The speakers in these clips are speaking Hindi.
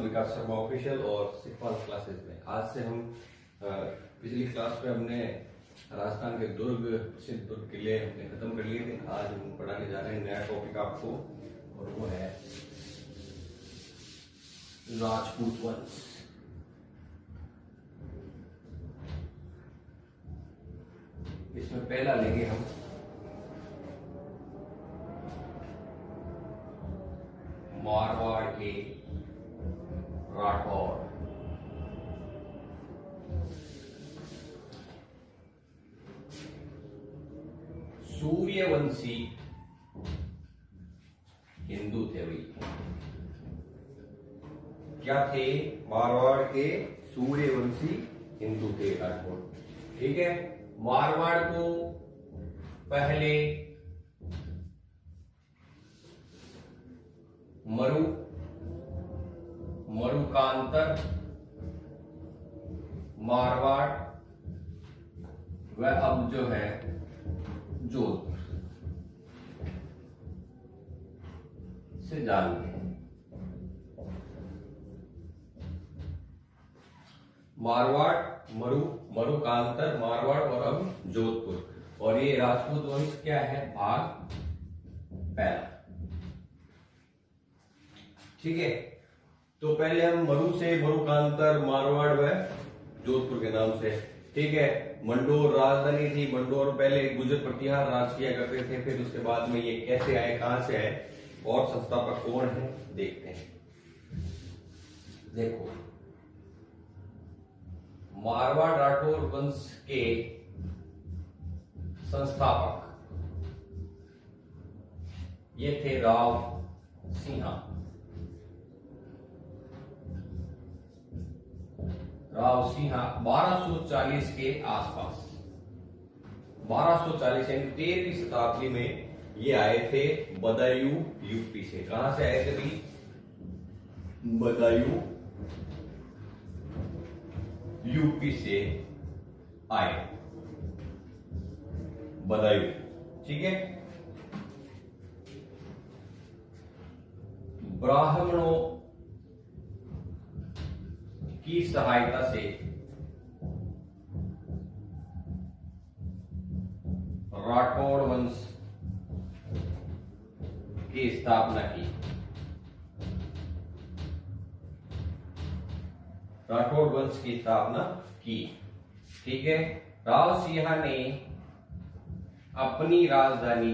विकास शर्मा ऑफिशियल और सिखपाल क्लासेस में। आज से हम पिछली क्लास में हमने राजस्थान के प्रसिद्ध दुर्ग किले हमने खत्म कर लिए थे। आज हम पढ़ाने जा रहे हैं नया टॉपिक आपको, और वो है राजपूत वंश। इसमें पहला लेंगे हम मारवाड़ के राठौर। सूर्यवंशी हिंदू थे भाई। क्या थे? मारवाड़ के सूर्यवंशी हिंदू थे राठौर। ठीक है। मारवाड़ को पहले मरुकांतर, मारवाड़ व अब जो है जोधपुर से जानते हैं। मारवाड़, मरुकांतर, मारवाड़ और अब जोधपुर। और ये राजपूत वंश क्या है? भाग पहला। ठीक है। तो पहले हम मरुकांतर, मारवाड़ व जोधपुर के नाम से। ठीक है। मंडोर राजधानी थी। मंडोर पहले गुर्जर प्रतिहार राज किया करते थे। फिर उसके बाद में ये कैसे आए, कहां से आए और संस्थापक कौन है देखते हैं। देखो, मारवाड़ राठौर वंश के संस्थापक ये थे राव सिंहा। राव सिंहा 1240 के आसपास, 1240 यानी 13वीं शताब्दी में ये आए थे बदायूं यूपी से। कहां से आए थे भाई? बदायूं यूपी से आए, बदायूं। ठीक है। ब्राह्मणों की सहायता से राठौड़ वंश की स्थापना की। राठौड़ वंश की स्थापना की। ठीक है। राव सिंहा ने अपनी राजधानी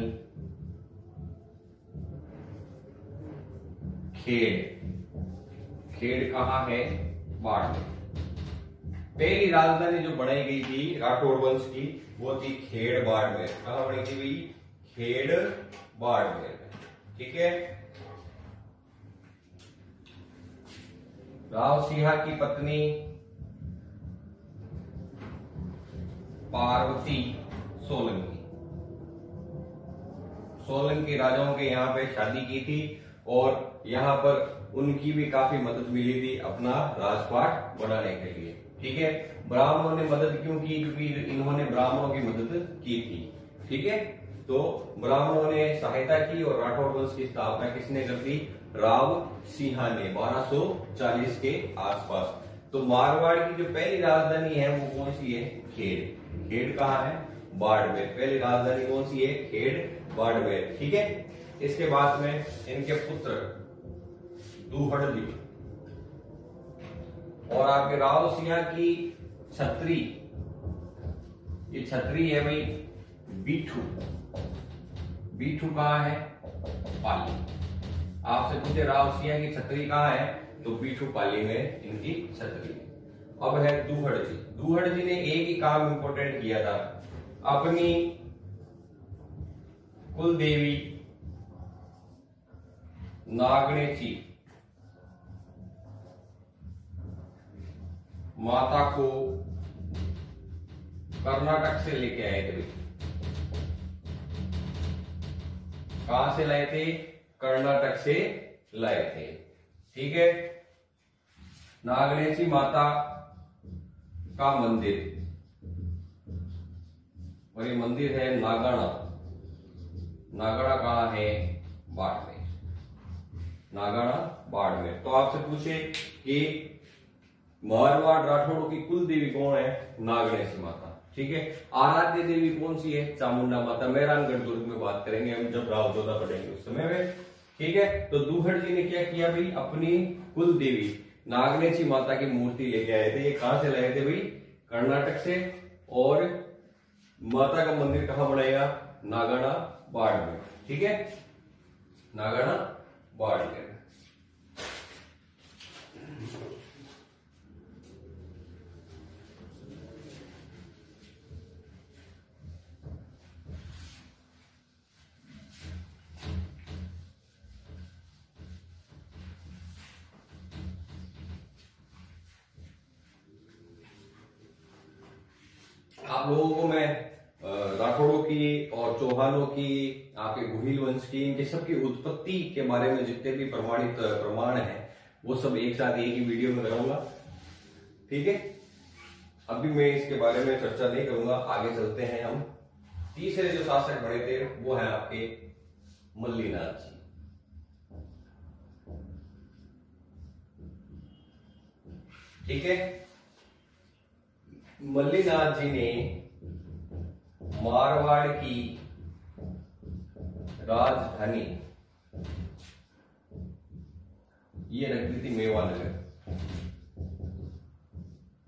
खेड़ कहां है? बाड़मेर। पहली राजधानी जो बनाई गई थी राठौड़ वंश की वो थी खेड़ बाड़मेर। कहां बनी थी भाई? खेड़ बाड़मेर। ठीक है। राव सिंहा की पत्नी पार्वती सोलंकी राजाओं के यहाँ पे शादी की थी और यहाँ पर उनकी भी काफी मदद मिली थी अपना राजपाट बढ़ाने के लिए। ठीक है। ब्राह्मणों ने मदद क्यों की? क्योंकि इन्होंने ब्राह्मणों की मदद की थी। ठीक है। तो ब्राह्मणों ने सहायता की और राठौड़ वंश की स्थापना किसने कर दी? राव सिंहा ने 1240 के आसपास। तो मारवाड़ की जो पहली राजधानी है वो कौन सी है? खेड़। खेड़ कहां है? बाड़मेर। पहली राजधानी कौन सी है? खेड़ बाड़मेर। ठीक है। इसके बाद में इनके पुत्र दूहड़जी और आपके राव सिंहा की छत्री, ये छत्री है भाई बीठू। बीठू कहां है? पाली। आपसे पूछे राव सिंहा की छत्री कहां है, तो बीठू पाली में इनकी छत्री है। अब है दूहड़जी। दूहड़जी ने एक ही काम इंपोर्टेंट किया था, अपनी कुल देवी नागणेची माता को कर्नाटक से लेके आए थे। कहां से लाए थे? कर्नाटक से लाए थे। ठीक है। नागणेशी माता का मंदिर, और ये मंदिर है नागणा। नागणा कहां है? बाड़मेर। नागाना बाड़मेर। तो आपसे पूछे कि मारवाड़ राठौड़ों की कुल देवी कौन है? नागणेशी माता। ठीक है। आराध्य देवी कौन सी है? चामुंडा माता। मेहरानगढ़ दुर्ग में बात करेंगे हम जब राव जोधा पढ़ेंगे उस समय में। ठीक है। तो दूहड़ जी ने क्या किया भाई? अपनी कुल देवी नागणेशी माता की मूर्ति लेके आए थे। ये कहां से लाए थे भाई? कर्नाटक से। और माता का मंदिर कहां बनाया? नागाना बाड़मेर। ठीक है, नागाना बाड़मेर। आप लोगों को मैं राठौड़ों की और चौहानों की, आपके गुहिल वंश की, इनके सबकी उत्पत्ति के बारे में जितने भी प्रमाणित प्रमाण हैं वो सब एक साथ एक ही वीडियो में कराऊंगा। ठीक है। अभी मैं इसके बारे में चर्चा नहीं करूंगा, आगे चलते हैं हम। तीसरे जो शासक बने थे वो है आपके मल्लीनाथ जी। ठीक है। मल्लीनाथ जी ने मारवाड़ की राजधानी ये रख दी थी मेवानगर।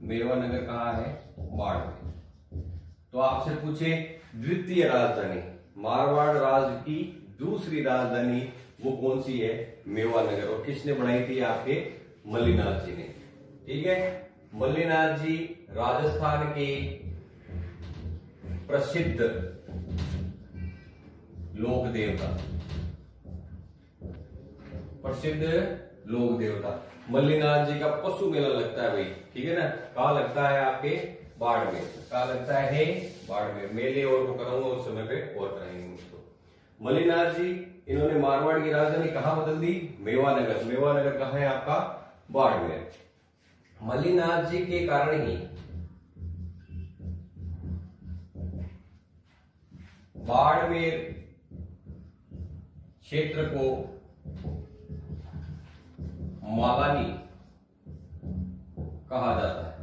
मेवानगर कहां है? बाड़मेर। तो आपसे पूछे द्वितीय राजधानी, मारवाड़ राज की दूसरी राजधानी वो कौन सी है? मेवानगर। और किसने बनाई थी? आपके मल्लीनाथ जी ने। ठीक है। मल्लीनाथ जी राजस्थान के प्रसिद्ध लोक देवता, प्रसिद्ध लोक देवता। मल्लीनाथ जी का पशु मेला लगता है भाई। ठीक है ना। कहां लगता है? आपके बाड़मेर। कहां लगता है? बाड़मेर। मेले और वो करूंगा उस समय पे और कराएंगे उसको। मल्लीनाथ जी इन्होंने मारवाड़ की राजधानी कहां बदल दी? मेवानगर। मेवानगर कहां है आपका? बाड़मेर। मल्लीनाथ जी के कारण ही बाड़मेर क्षेत्र को मालानी कहा जाता है।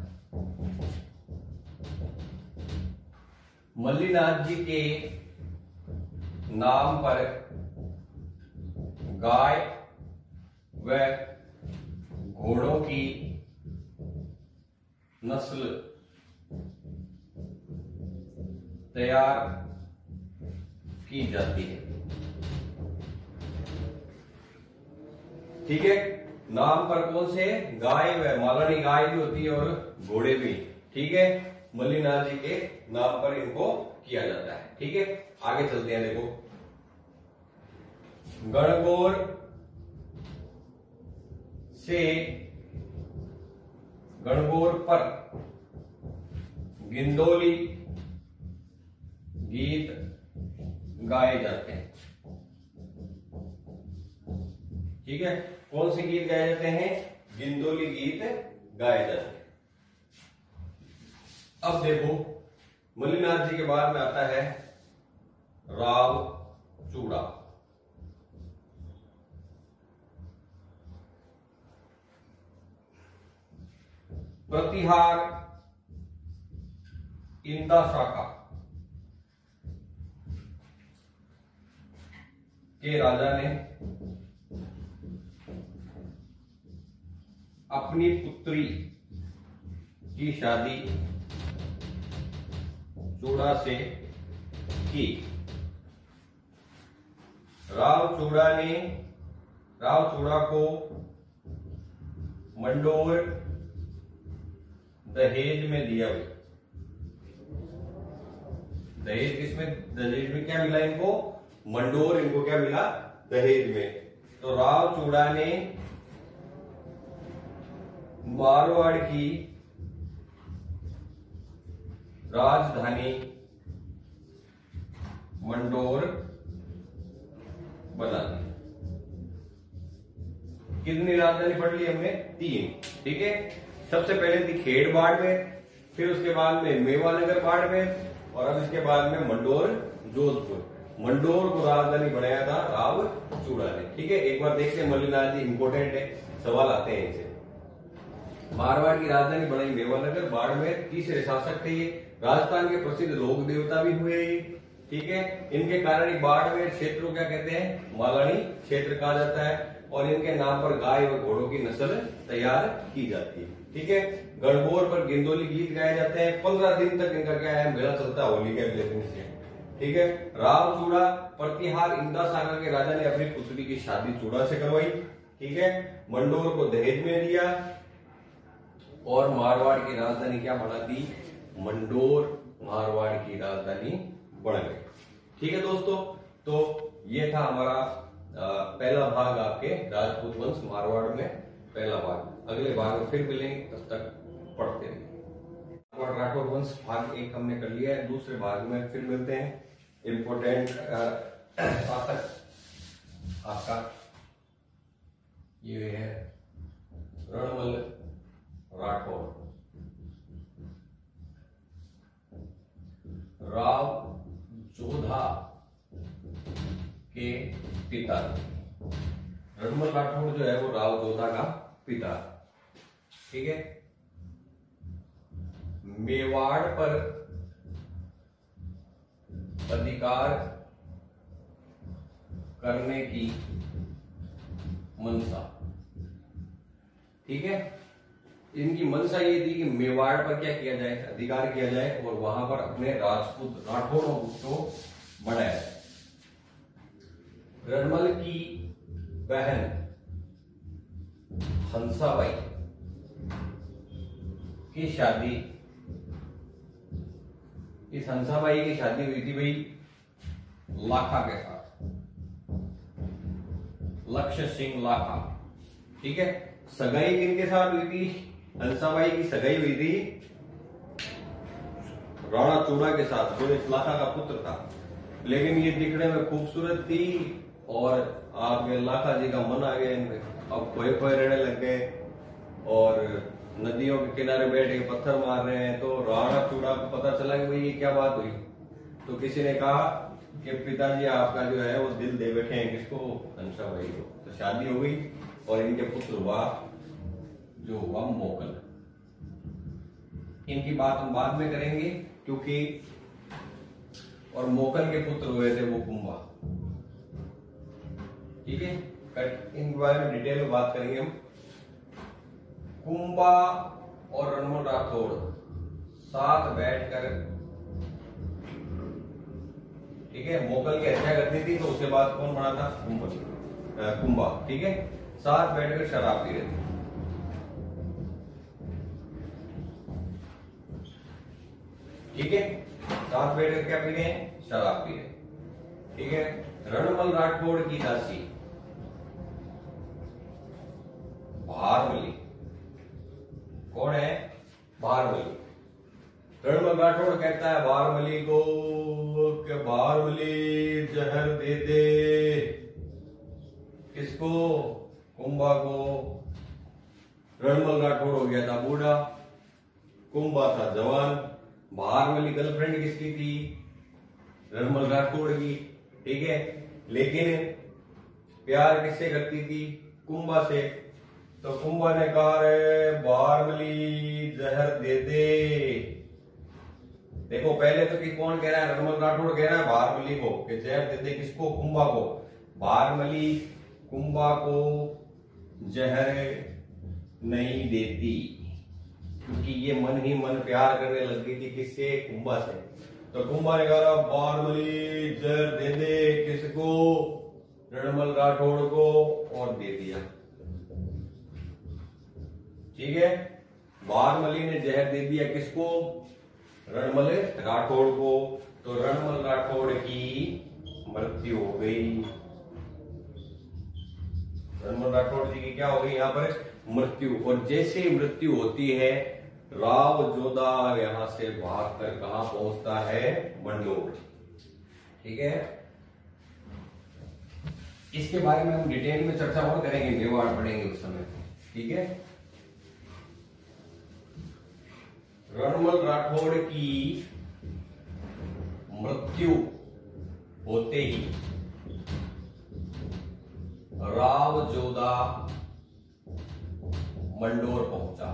मल्लीनाथ जी के नाम पर गाय व घोड़ों की नस्ल तैयार की जाती है। ठीक है। नाम पर कौन से? गाय व मालानी गाय भी होती है और घोड़े भी। ठीक है। मल्लीनाथ जी के नाम पर इनको किया जाता है। ठीक है। आगे चलते हैं। देखो, गणगौर से गणगौर पर गिंदोली गीत गाए जाते हैं। ठीक है। कौन से गीत गाए जाते हैं? गिंदोली गीत गाए जाते हैं। अब देखो, मल्लीनाथ जी के बाद में आता है राव चूड़ा। प्रतिहार इंदा शाखा के राजा ने अपनी पुत्री की शादी चूड़ा से की। राव चूड़ा को मंडोर दहेज में दिया। दहेज किसमें? दहेज में क्या मिला इनको? मंडोर। इनको क्या मिला? दहेज में। तो राव चूड़ा ने मारवाड़ की राजधानी मंडोर बना दी। कितनी राजधानी पढ़ ली हमने? 3। ठीक है। सबसे पहले थी खेड़ बाड़मेर, फिर उसके बाद में मेवानगर बाड़मेर, और अब इसके बाद में मंडोर जोधपुर। मंडोर को राजधानी बनाया था राव चूड़ा ने। ठीक है, एक बार देखते हैं मल्लिनाथ जी, इंपोर्टेंट है, सवाल आते हैं इनसे। मारवाड़ की राजधानी बनाई मेवाड़नगर, बाड़मेर, तीसरे शासक थे ये, राजस्थान के प्रसिद्ध लोक देवता भी हुए ये। ठीक है, इनके कारण बाड़मेर क्षेत्र को क्या कहते हैं, मालानी क्षेत्र कहा जाता है, और इनके नाम पर गाय व घोड़ों की नस्ल तैयार की जाती है। ठीक है, गणगौर पर गिंदोली गीत गाए जाते हैं, 15 दिन तक इनका क्या है, मेला चलता है होली के अगले दिन से। ठीक है, राव चूड़ा प्रतिहार इंदा सागर के राजा ने अपनी पुत्री की शादी चूड़ा से करवाई। ठीक है, मंडोर को दहेज में दिया, और मारवाड़ की राजधानी क्या बना दी, मंडोर मारवाड़ की राजधानी बन गई। ठीक है दोस्तों, तो ये था हमारा पहला भाग, आपके राजपूत वंश मारवाड़ में पहला भाग। अगले भाग में फिर मिलेंगे, तब तक पढ़ते रहिए। राठौर वंश भाग 1 हमने कर लिया है, दूसरे भाग में फिर मिलते हैं। इंपोर्टेंट शासक आपका ये है रणमल राठौर, राव जोधा के पिता। रणमल राठौर जो है वो राव जोधा का पिता। ठीक है, मेवाड़ पर अधिकार करने की मनसा। ठीक है, इनकी मनसा ये थी कि मेवाड़ पर क्या किया जाए, अधिकार किया जाए, और वहां पर अपने राजपूत राठौरों को बढ़ाया जाए। रणमल की बहन हंसाबाई की शादी, इस हंसाबाई की शादी हुई थी भाई लाखा के साथ, लक्ष्य सिंह लाखा। ठीक है, सगाई किनके साथ हुई थी, हंसाबाई की सगाई हुई थी राणा चूड़ा के साथ, जो इस लाखा का पुत्र था। लेकिन ये दिखने में खूबसूरत थी, और आपके लाखा जी का मन आ गया इनमें, अब खोए खोए रहने लग गए, और नदियों के किनारे बैठ के पत्थर मार रहे हैं। तो राणा चूड़ा को पता चला कि भाई ये क्या बात हुई, तो किसी ने कहा कि पिताजी आपका जो है वो दिल दे बैठे हैं, किसको, हंसाबाई को। तो शादी हो गई, और इनके पुत्र हुआ जो हुआ मोकल। इनकी बात हम बाद में करेंगे, क्योंकि और मोकल के पुत्र हुए थे वो कुंभा। ठीक है, इनके बारे में डिटेल में बात करेंगे हम। कुंभा और रणमल राठौड़ साथ बैठकर, ठीक है, मोगल की हत्या करनी थी, तो उसके बाद कौन बना था, कुंभा। ठीक है, साथ बैठकर शराब पी रहे थे। ठीक है, साथ बैठकर क्या पी रहे हैं, शराब पी रहे। ठीक है, रणमल राठौड़ की दासी भारमली, कौन है, भारमली। रणमल राठौड़ कहता है भारमली को कि भारमली जहर दे दे, किसको, कुंभा को। रणमल राठौड़ हो गया था बूढ़ा, कुंभा था जवान। भारमली गर्लफ्रेंड किसकी थी, रणमल राठौड़ की। ठीक है, लेकिन प्यार किससे करती थी, कुंभा से। तो कुंभा ने कहा रे भारमली जहर दे दे। देखो पहले तो कि कौन कह रहा है, रणमल राठौड़ कह रहा है भारमली को कि जहर दे दे, किसको, कुंभा को। भारमली कुंभा को जहर नहीं देती, क्योंकि ये मन ही मन प्यार करने लग गई थी, किससे, कुंभा से। तो कुंभा ने कहा भारमली जहर दे दे, किसको, रणमल राठौड़ को, और दे दिया। ठीक है, भारमली ने जहर दे दिया किसको, रणमल राठौड़ को। तो रणमल राठौड़ की मृत्यु हो गई। रणमल राठौड़ जी की क्या हो गई यहाँ पर, मृत्यु। और जैसे मृत्यु होती है, राव जोधा यहां से भागकर कहां पहुंचता है, मंडोर। ठीक है, इसके बारे में हम डिटेल में चर्चा और करेंगे, मेवाड़ पढ़ेंगे उस समय। ठीक है, रणमल राठौड़ की मृत्यु होते ही राव जोधा मंडोर पहुंचा।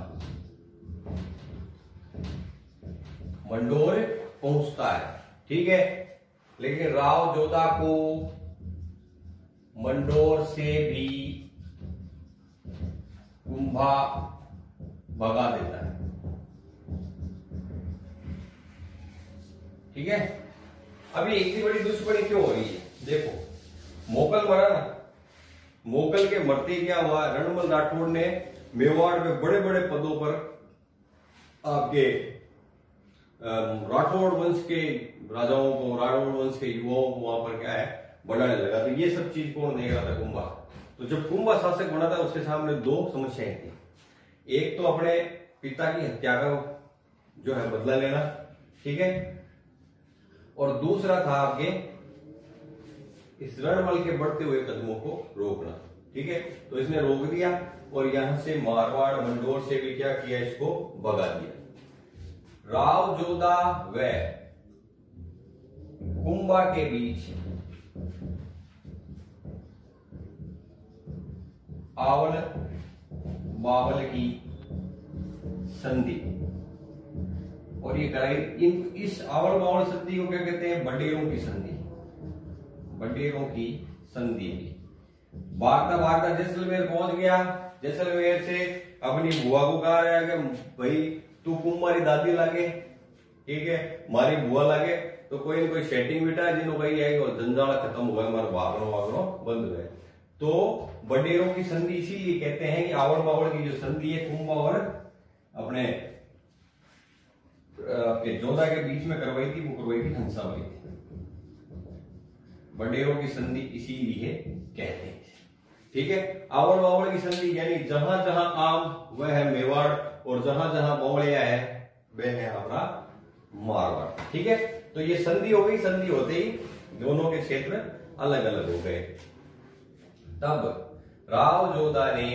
मंडोर पहुंचता है, ठीक है, लेकिन राव जोधा को मंडोर से भी कुंभा भगा देता है, ठीक है। अभी इतनी बड़ी दुश्मनी क्यों हो रही है? देखो, मोगल मरा ना, मोगल के मरते क्या हुआ, रणमल राठौड़ ने मेवाड़ में बड़े बड़े पदों पर आपके राठौड़ वंश के राजाओं को, राठौड़ वंश के युवाओं को वहां पर क्या है बढ़ाने लगा। तो ये सब चीज कौन देख रहा था? कुंभा। तो जब कुंभा शासक बना था उसके सामने दो समस्याएं थी। एक तो अपने पिता की हत्या का जो है बदला लेना, ठीक है, और दूसरा था आपके इस रणमल के बढ़ते हुए कदमों को रोकना, ठीक है। तो इसने रोक दिया और यहां से मारवाड़ मंडोर से भी क्या किया, इसको भगा दिया। राव जोधा व कुंभा के बीच आवल बावल की संधि, और ये कराई इस आवल बावल संधि को क्या कहते हैं? बडेरों की संधि। बडेरों की संधि भी भागता भागता जैसलमेर पहुंच गया। जैसलमेर से अपनी बुआ को कहा रहा है कि भाई तू कुंभारी दादी लागे, ठीक है, मारी बुआ लागे, तो कोई न कोई सेटिंग बिठा जिन्हों कही है और जंजाल खत्म हुआ, हमारा भागनो वागनो बंद हुए। तो बडेरों की संधि इसीलिए कहते हैं कि आवड़ बावड़ की जो संधि है कुंभा और अपने आपके जोधा के बीच में करवाई थी, वो करवाई थी हंसावली थी। बडेरों की संधि इसीलिए कहते हैं, ठीक है। आवड़ बावड़ की संधि यानी जहां जहां आम वह है मेवाड़ और जहां जहां बावड़िया है वह है अपना मारवाड़, ठीक है। तो ये संधि हो गई। संधि होते ही दोनों के क्षेत्र अलग अलग हो गए। तब राव जोधा ने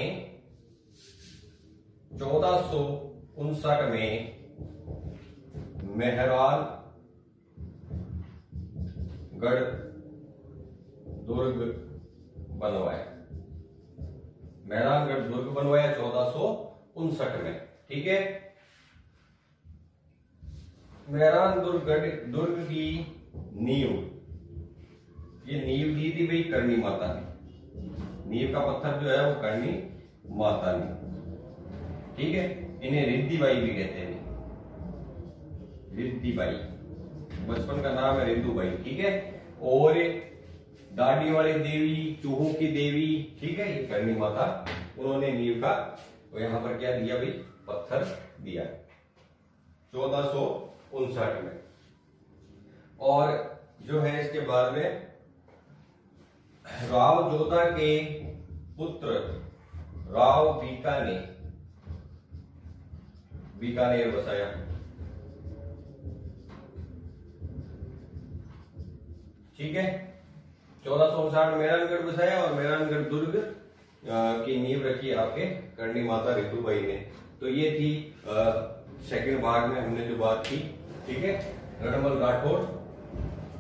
1459 में मेहरानगढ़ दुर्ग बनवाया। मेहरानगढ़ दुर्ग बनवाया 1459 में, ठीक है। मेहरानगढ़ दुर्ग की नींव, ये नींव दी थी भाई करणी माता ने। नींव का पत्थर जो है वो करणी माता ने, ठीक है। इन्हें रिद्धि बाई भी कहते हैं, रिद्धि बाई, बचपन का नाम है रिद्धू बाई, ठीक है। और दाढ़ी वाली देवी, चूहों की देवी, ठीक है, ये करणी माता, उन्होंने नींव का तो यहां पर क्या दिया भाई? पत्थर दिया 1459 में। और जो है इसके बाद में राव जोधा के पुत्र राव बीका ने बीकानेर बसाया, ठीक है। 1459 में मेहरानगढ़ बसाया और मेहरानगढ़ दुर्ग की नींव रखी आपके करणी माता रितुबाई ने। तो ये थी सेकंड भाग में हमने जो बात की, ठीक है। रणमल राठौड़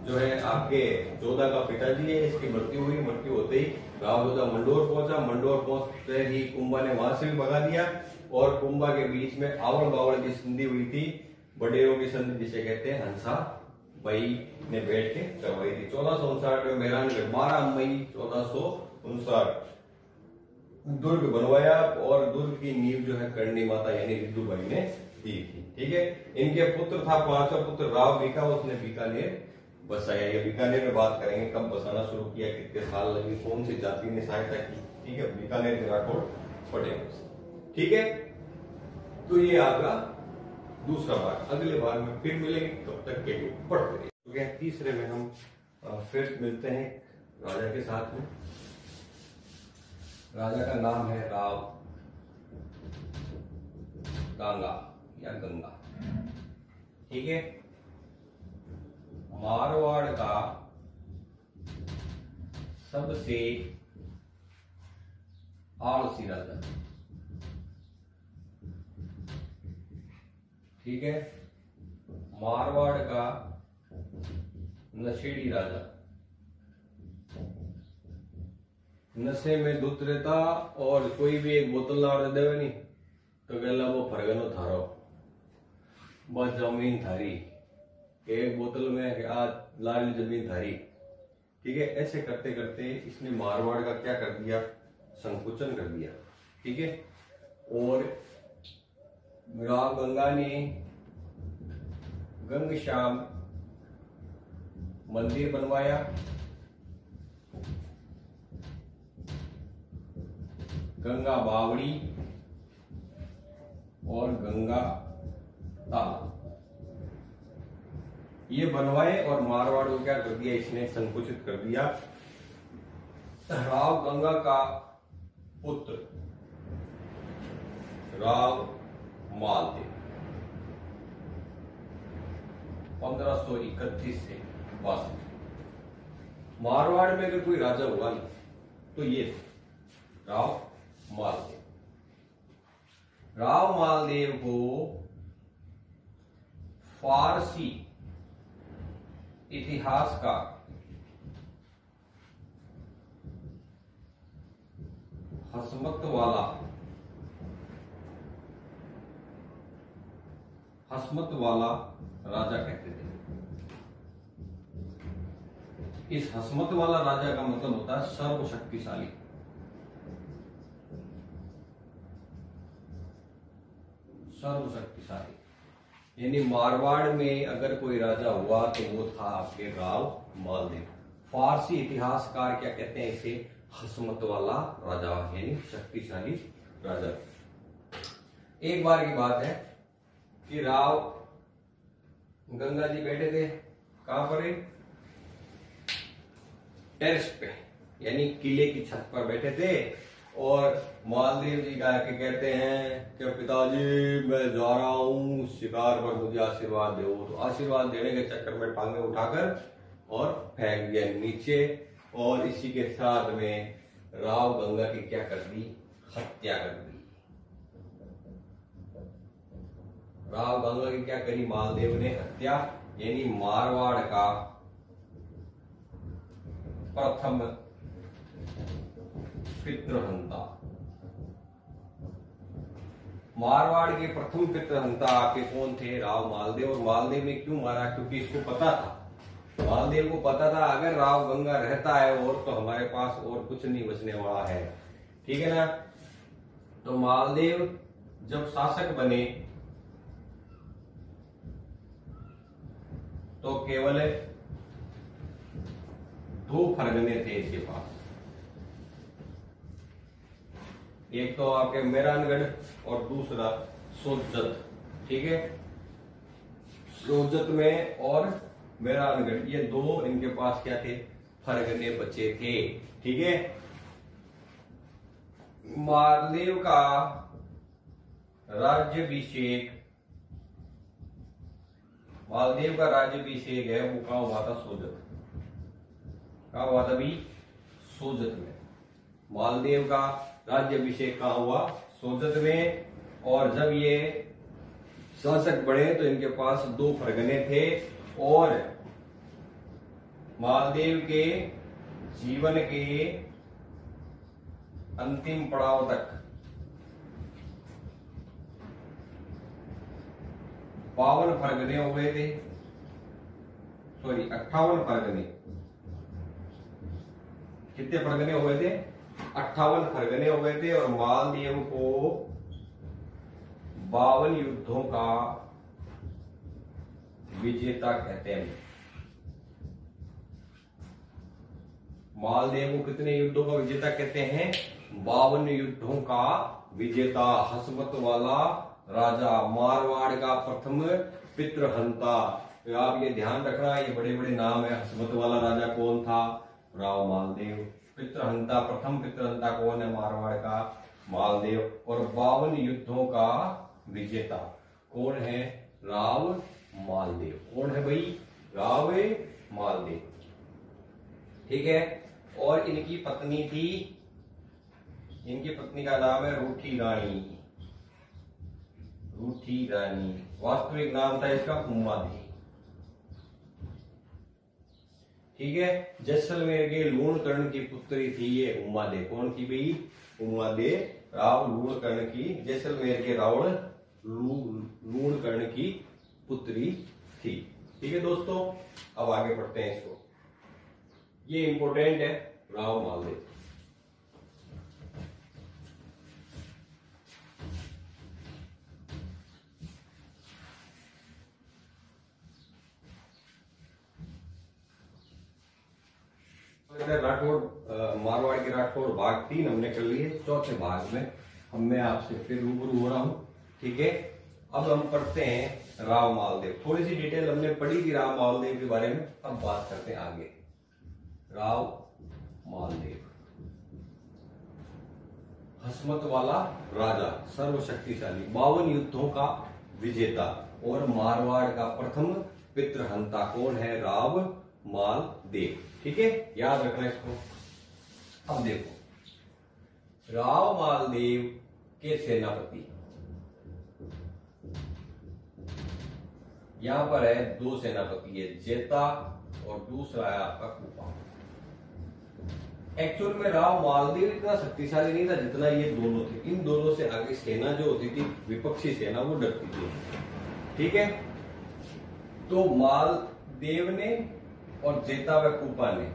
जो है आपके जोधा का पिताजी है, इसकी मृत्यु हुई। मृत्यु होते ही राव जोधा मंडोर पहुंचा। मंडोर पहुंचते ही कुंभा ने वहां से भी भगा दिया और कुंभा के बीच में आवड़ बावड़ की संधि हुई थी, बडेरों की संधि जिसे कहते हैं हंसा भाई ने बैठ के करवाई थी 1459 में। मेहरानगढ़ 12 मई 1459 दुर्ग बनवाया और दुर्ग की नींव जो है करणी माता यानी रिद्धुबाई ने दी थी, ठीक है। इनके पुत्र था, पांचवा पुत्र राव बीका, उसने बीकानेर बसाया। ये बीकानेर में बात करेंगे कब बसाना शुरू किया, कितने साल लगे, कौन सी जाति ने सहायता की, ठीक है। बीकानेर के राठौड़ पटेल, ठीक है। तो ये आपका दूसरा भाग। अगले भाग में फिर मिलेंगे, तब तक के लिए पढ़ते रहिए। तो तीसरे में हम फिर मिलते हैं राजा के साथ में। राजा का नाम है राव गंगा या गंगा, ठीक है। मारवाड़ का सबसे आलसी राजा, ठीक है। मारवाड़ का नशेड़ी राजा, नशे में धुत रहता और कोई भी एक बोतल ला दे देवे नहीं तो कहला वो फरगनो थारो, बस जमीन थारी, एक बोतल में आज लाल जमीन थारी। ठीक है, ऐसे करते करते इसने मारवाड़ का क्या कर दिया, संकुचन कर दिया। ठीक है, और राव गंगा ने गंग श्याम मंदिर बनवाया, गंगा बावड़ी और गंगा ताल ये बनवाए और मारवाड़ को क्या कर दिया, इसने संकुचित कर दिया। राव गंगा का पुत्र राव मालदेव 1531 से 62। मारवाड़ में अगर कोई राजा हुआ नहीं तो ये राव मालदेव। राव मालदेव को फारसी इतिहास का हसमत वाला राजा कहते थे। इस हसमत वाला राजा का मतलब होता है सर्वशक्तिशाली। सर्वशक्तिशाली यानी मारवाड़ में अगर कोई राजा हुआ तो वो था आपके राव मालदेव। फारसी इतिहासकार क्या कहते हैं इसे, हसमत वाला राजा यानी शक्तिशाली राजा। एक बार की बात है कि राव गंगा जी बैठे थे कहां पर, टेरेस पे यानी किले की छत पर बैठे थे और मालदेव जी का के कहते हैं कि पिताजी मैं जा रहा हूं शिकार पर, मुझे आशीर्वाद दो। तो आशीर्वाद देने के चक्कर में टांगे उठाकर और फेंक दिया नीचे और इसी के साथ में राव गंगा की क्या कर दी, हत्या कर दी। राव गंगा की क्या करी, मालदेव ने हत्या, यानी मारवाड़ का प्रथम पितृहंता। मारवाड़ के प्रथम पितृहंता आपके कौन थे, राव मालदेव। और मालदेव ने क्यों मारा, क्योंकि इसको पता था, मालदेव को पता था अगर राव गंगा रहता है और तो हमारे पास और कुछ नहीं बचने वाला है। ठीक है ना। तो मालदेव जब शासक बने तो केवल 2 फरगने थे इसके पास, एक तो आपके मेहरानगढ़ और दूसरा सोजत। ठीक है, सोजत में और मेहरानगढ़ ये 2 इनके पास क्या थे, फरगने बचे थे। ठीक है, मालदेव का राज्याभिषेक, मालदेव का राज्याभिषेक है वो कहां हुआ था, सोजत। कहां हुआ था भी, सोजत में। मालदेव का राज्याभिषेक कहां हुआ, सोजत में। और जब ये शासक बने तो इनके पास 2 फरगने थे और मालदेव के जीवन के अंतिम पड़ाव तक 52 फरगने हो गए थे, सॉरी 58 फरगने। कितने फरगने हो गए थे, 58 फरगने हो गए थे। और मालदेव को 52 युद्धों का विजेता कहते हैं। मालदेव को कितने युद्धों का विजेता कहते हैं, 52 युद्धों का विजेता, हसमत वाला राजा, मारवाड़ का प्रथम पितृहंता। तो आप ये ध्यान रखना, ये बड़े बड़े नाम है। हसमत वाला राजा कौन था, राव मालदेव। पितृहंता, प्रथम पितृहंता कौन है, मारवाड़ का मालदेव। और 52 युद्धों का विजेता कौन है, राव मालदेव। कौन है भाई, राव मालदेव। ठीक है, और इनकी पत्नी थी, इनकी पत्नी का नाम है रूठी रानी। रूठी रानी, वास्तविक नाम था इसका उमा देवी। ठीक है। जैसलमेर के लूणकर्ण की पुत्री थी ये उमादे। कौन की भाई? उमादे राव लूणकर्ण की, जैसलमेर के रावण लूणकर्ण की पुत्री थी। ठीक है दोस्तों, अब आगे पढ़ते हैं इसको। ये इंपॉर्टेंट है, राव मालदेव। राठौड़ मारवाड़ की राठौड़ भाग 3 हमने कर लिए। चौथे भाग में मैं आपसे फिर रूबरू हो रहा हूं। ठीक है, अब हम पढ़ते हैं राव मालदेव। थोड़ी सी डिटेल हमने पढ़ी थी राव मालदेव के बारे में, अब बात करते हैं आगे। राव मालदेव हसमत वाला राजा, सर्वशक्तिशाली, 52 युद्धों का विजेता और मारवाड़ का प्रथम पितृहंता कौन है? राव मालदेव। ठीक है, याद रखना इसको। अब देखो, राव मालदेव के सेनापति, यहां पर है 2 सेनापति है, जेता और दूसरा है आपका कुपा। एक्चुअल में राव मालदेव इतना शक्तिशाली नहीं था जितना ये दोनों थे। इन दोनों से आगे सेना जो होती थी, विपक्षी सेना, वो डरती थी। ठीक है, तो मालदेव ने और जेता व कुपा ने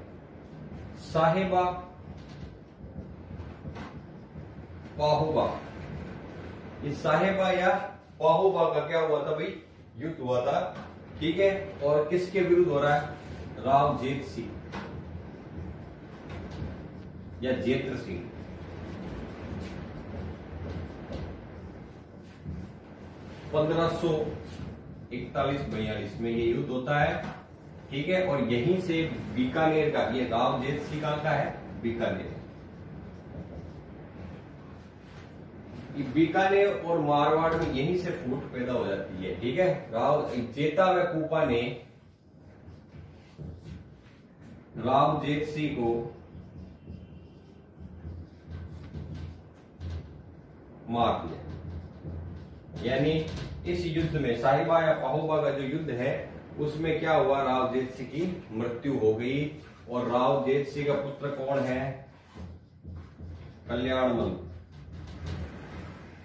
साहेबा पाहुबा, ये साहेबा या पाहुबा का क्या हुआ था भाई? युद्ध हुआ था। ठीक है, और किसके विरुद्ध हो रहा है? राव जेत सिंह या जेत्र सिंह। 1541-42 में ये युद्ध होता है। ठीक है, और यहीं से बीकानेर का, ये राव जेत सिंह का है बीकानेर। बीकानेर और मारवाड़ में यहीं से फूट पैदा हो जाती है। ठीक है, राव जेता व कुपा ने राव जेत सिंह को मार दिया। यानी इस युद्ध में, साहिबा या पाहुबा का जो युद्ध है, उसमें क्या हुआ? राव जेत सिंह की मृत्यु हो गई। और राव जेत सिंह का पुत्र कौन है? कल्याणमल।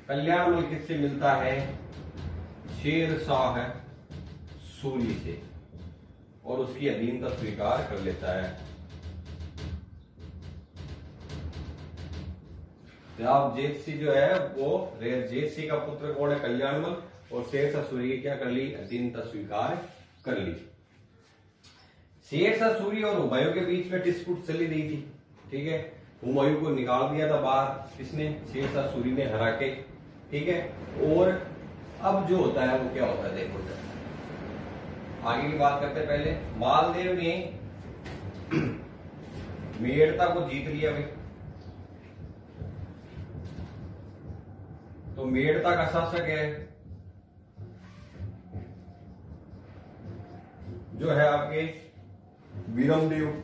कल्याणमल किससे मिलता है? शेर शाह सूरी से, और उसकी अधीनता स्वीकार कर लेता है। राव जेत सिंह जो है वो, जेत सिंह का पुत्र कौन है? कल्याणमल, और शेरशाह सूरी की क्या कर ली? अधीनता स्वीकार कर ली। शेरशाह सूरी और हुमायूं के बीच में डिस्प्यूट चली रही थी। ठीक है, हुमायूं को निकाल दिया था बाहर, किसने? शेरशाह सूरी ने हरा के। ठीक है, और अब जो होता है वो क्या होता है देखो, आगे की बात करते हैं। पहले मालदेव ने मेड़ता को जीत लिया भाई। तो मेड़ता का शासक है जो है आपके वीरमदेव।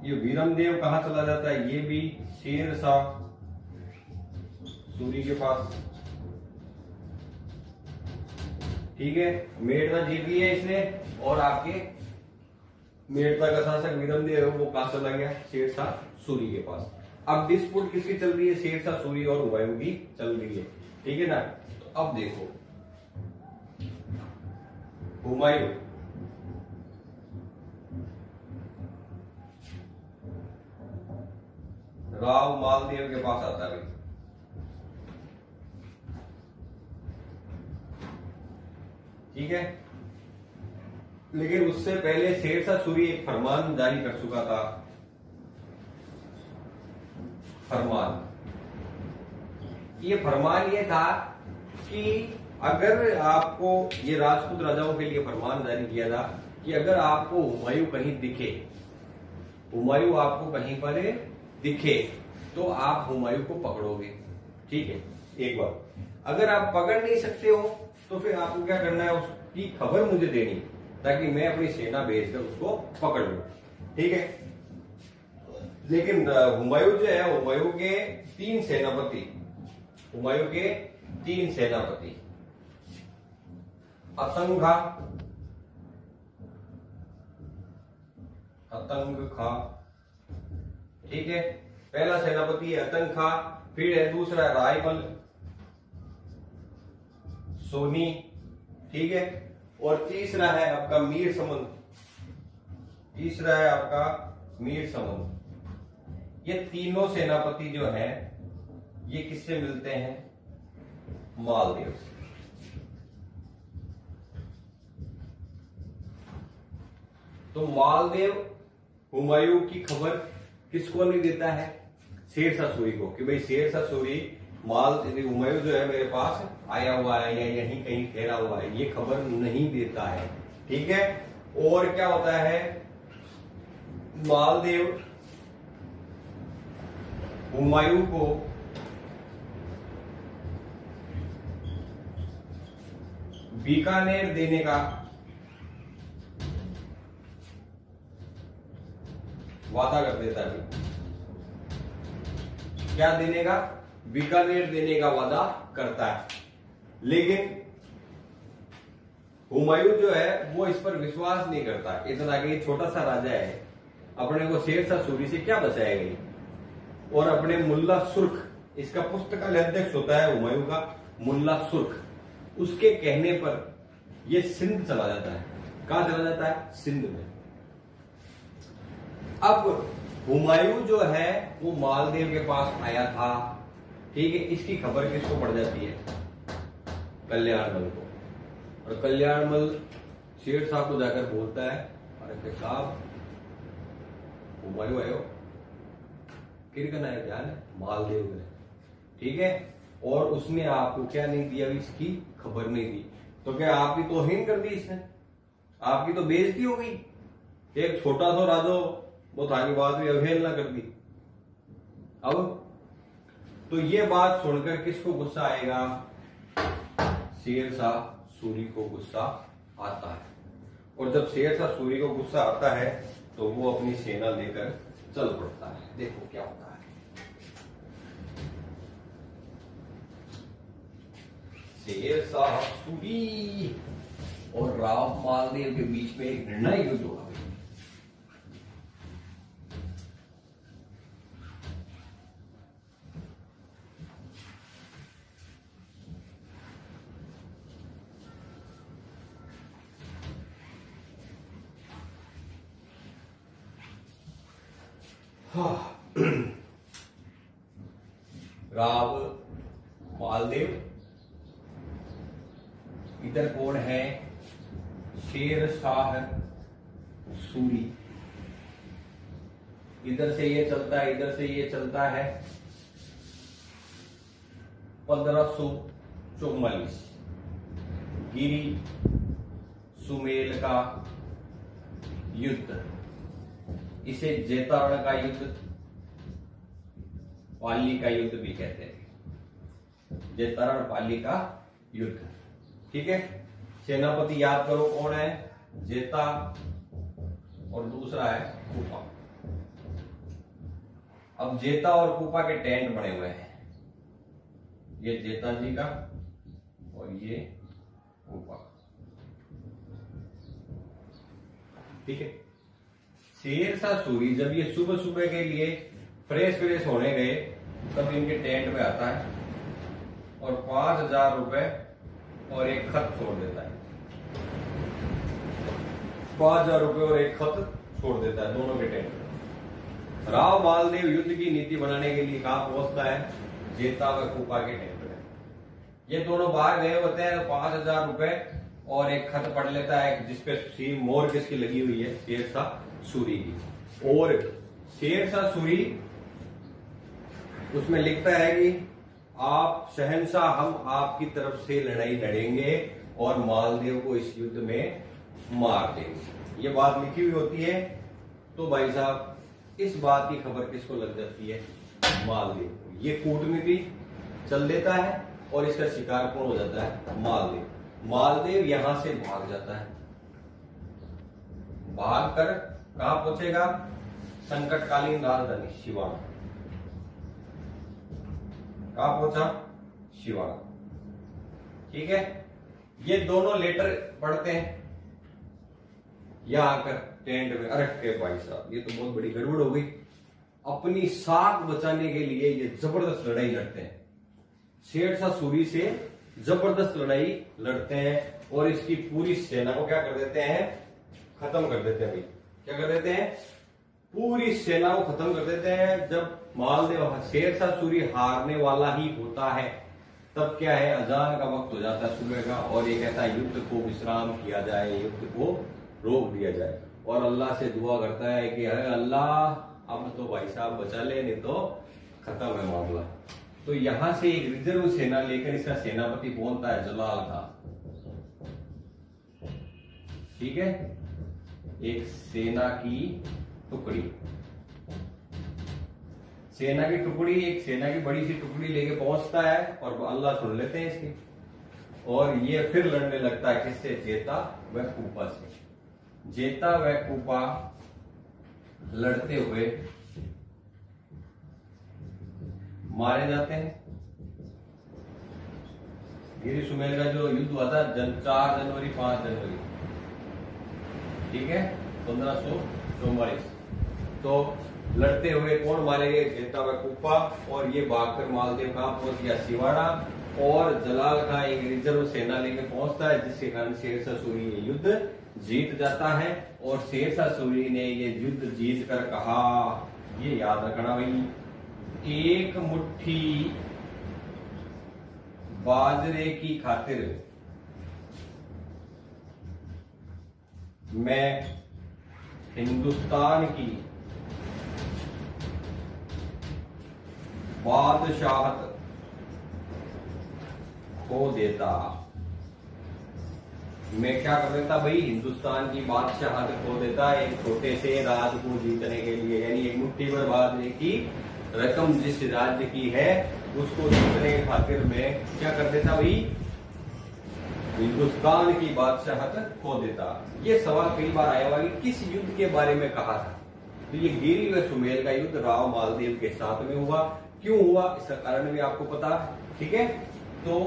ये वीरमदेव कहां चला जाता है? ये भी शेरशाह सूरी के पास। ठीक है, मेड़ता जीत लिया इसने, और आपके मेड़ता का शासक वीरमदेव वो कहां चला गया? शेरशाह सूरी के पास। अब डिस्प्यूट किसकी चल रही है? शेरशाह सूरी और हुमायूं की चल रही है। ठीक है ना। तो अब देखो, हुमायूं राव मालदेव के पास आता है। ठीक है, लेकिन उससे पहले शेरशाह सूरी एक फरमान जारी कर चुका था। फरमान, ये फरमान ये था कि अगर आपको, ये राजपूत राजाओं के लिए फरमान जारी किया था कि अगर आपको हुमायूं कहीं दिखे, हुमायूं आपको कहीं पर दिखे, तो आप हुमायूं को पकड़ोगे। ठीक है, एक बार अगर आप पकड़ नहीं सकते हो तो फिर आपको क्या करना है? उसकी खबर मुझे देनी, ताकि मैं अपनी सेना भेजकर उसको पकड़ लूं। ठीक है, लेकिन हुमायूं जो है, हुमायूं के 3 सेनापति, हुमायूं के 3 सेनापति, असंघा, अतंग खा, ठीक है। पहला सेनापति है अतंग खा, फिर है दूसरा रायमल सोनी, ठीक है। और तीसरा है आपका मीर समन, तीसरा है आपका मीर समन। ये तीनों सेनापति जो है ये किससे मिलते हैं? मालदेव से। तो मालदेव हुमायूं की खबर किसको नहीं देता है? शेरशाह सूरी को, कि भाई शेरशाह सूरी हुमायूं जो है मेरे पास आया हुआ है या यहीं कहीं ठहरा हुआ है, ये खबर नहीं देता है, ठीक है। और क्या होता है, मालदेव हुमायूं को बीकानेर देने का वादा कर देता है। क्या देने का? बीकानेर देने का वादा करता है। लेकिन हुमायूं जो है वो इस पर विश्वास नहीं करता। इतना कि छोटा सा राजा है, अपने को शेरशाह सूरी से क्या बचाएगा। और अपने मुल्ला सुर्ख, इसका पुस्तकालय अध्यक्ष होता है हुमायूं का मुल्ला सुर्ख, उसके कहने पर ये सिंध चला जाता है। कहां चला जाता है? सिंध में। अब हुमायूं जो है वो मालदेव के पास आया था, ठीक है। इसकी खबर किसको पड़ जाती है? कल्याणमल को। और कल्याणमल शेरशाह को जाकर बोलता है, अरे साहब हुमायूं आयो, किरकन आया, ध्यान है, मालदेव ने, ठीक है। और उसने आपको क्या नहीं दिया? इसकी खबर नहीं दी। तो क्या आपकी तौहीन कर दी इसने? आपकी तो बेइज्जती हो गई। एक छोटा सा राजो वो था की बात भी अवहेलना कर दी। अब तो ये बात सुनकर किसको गुस्सा आएगा? शेरशाह सूरी को गुस्सा आता है। और जब शेरशाह सूरी को गुस्सा आता है तो वो अपनी सेना लेकर चल पड़ता है। देखो क्या होता है। शेरशाह सूरी और राव मालदेव के बीच में एक निर्णायक युद्ध होगा। राव मालदेव, इधर कौन है? शेरशाह सूरी। इधर से ये चलता है, इधर से ये चलता है 1544 गिरी सुमेल का युद्ध, इसे जेतारण का युद्ध, पाली का युद्ध भी कहते हैं। जेतारण पाली का युद्ध, ठीक है। सेनापति याद करो कौन है? जेता और दूसरा है कूपा। अब जेता और कूपा के टेंट बने हुए हैं। ये जेता जी का और ये कूपा, ठीक है। शेरशाह सूरी जब ये सुबह सुबह के लिए फ्रेश होने गए तब इनके टेंट में आता है और 5000 रुपए और एक खत छोड़ देता है। 5000 रुपए और एक खत छोड़ देता है दोनों के टेंट में। राव मालदेव युद्ध की नीति बनाने के लिए कहां पहुंचता है? जेता व कूपा के टेंट में। ये दोनों बाहर गए होते हैं तो 5000 रुपए और एक खत पढ़ लेता है जिसपे मोर किसकी लगी हुई है? शेरशाह सूरी की। और शेरशाह सूरी उसमें लिखता है कि आप शहंशाह, हम आपकी तरफ से लड़ाई लड़ेंगे और मालदेव को इस युद्ध में मार देंगे। ये बात लिखी हुई होती है। तो भाई साहब इस बात की खबर किसको लग जाती है? मालदेव को। ये कूटनीति चल देता है और इसका शिकार कौन हो जाता है? मालदेव। मालदेव यहां से भाग जाता है। भाग कर कहां पहुंचेगा? संकटकालीन राजधानी शिवाड़ा। कहां पहुंचा? शिवाड़ा, ठीक है। ये दोनों लेटर पढ़ते हैं, यहाँ आकर टेंट में, अरे के भाई साहब ये तो बहुत बड़ी गड़बड़ हो गई। अपनी साख बचाने के लिए ये जबरदस्त लड़ाई लड़ते हैं, शेरशाह सूरी से जबरदस्त लड़ाई लड़ते हैं और इसकी पूरी सेना को क्या कर देते हैं, खत्म कर देते हैं। भाई क्या कर देते हैं, पूरी सेना को खत्म कर देते हैं। जब मालदेव शेरशाह सूरी हारने वाला ही होता है तब क्या है, अजान का वक्त हो जाता है सुबह का, और ये कहता है युद्ध को विश्राम किया जाए, युद्ध को रोक दिया जाए, और अल्लाह से दुआ करता है कि अरे अल्लाह अब तो भाई साहब बचा ले, नहीं तो खत्म है मामला। तो यहां से एक रिजर्व सेना लेकर इसका सेनापति पहुंचता है जलाल खान, ठीक है, एक सेना की टुकड़ी, सेना की टुकड़ी, एक सेना की बड़ी सी टुकड़ी लेके पहुंचता है और अल्लाह सुन लेते हैं इसकी, और ये फिर लड़ने लगता है किससे, जेता व कूपा से। जेता व कूपा लड़ते हुए मारे जाते हैं। गिरी सुमेल का जो युद्ध हुआ था 4 जनवरी 5 जनवरी, ठीक है, 1544। तो लड़ते हुए कौन मारे गए, जेता व कूपा, और ये भागकर मालदेव कहां पहुंच गया, सिवाड़ा, और जलाल खान एक रिजर्व सेना लेके पहुंचता है, जिसके कारण शेरशाह सूरी ये युद्ध जीत जाता है। और शेरशाह सूरी ने ये युद्ध जीत कर कहा, ये याद रखना भाई, एक मुट्ठी बाजरे की खातिर मैं हिंदुस्तान की बादशाहत खो देता, मैं क्या कर देता भाई, हिंदुस्तान की बादशाहत खो देता एक छोटे से राज्य को जीतने के लिए, यानी एक मुट्ठी भर बाजरे की रकम जिस राज्य की है उसको जीतने के खातिर मैं क्या कर देता भाई, हिंदुस्तान की बादशाहत खो देता। ये सवाल कई बार आया हुआ कि किस युद्ध के बारे में कहा था, तो ये गिरी व सुमेल का युद्ध राव मालदेव के साथ में हुआ। क्यों हुआ इसका कारण भी आपको पता, ठीक है। तो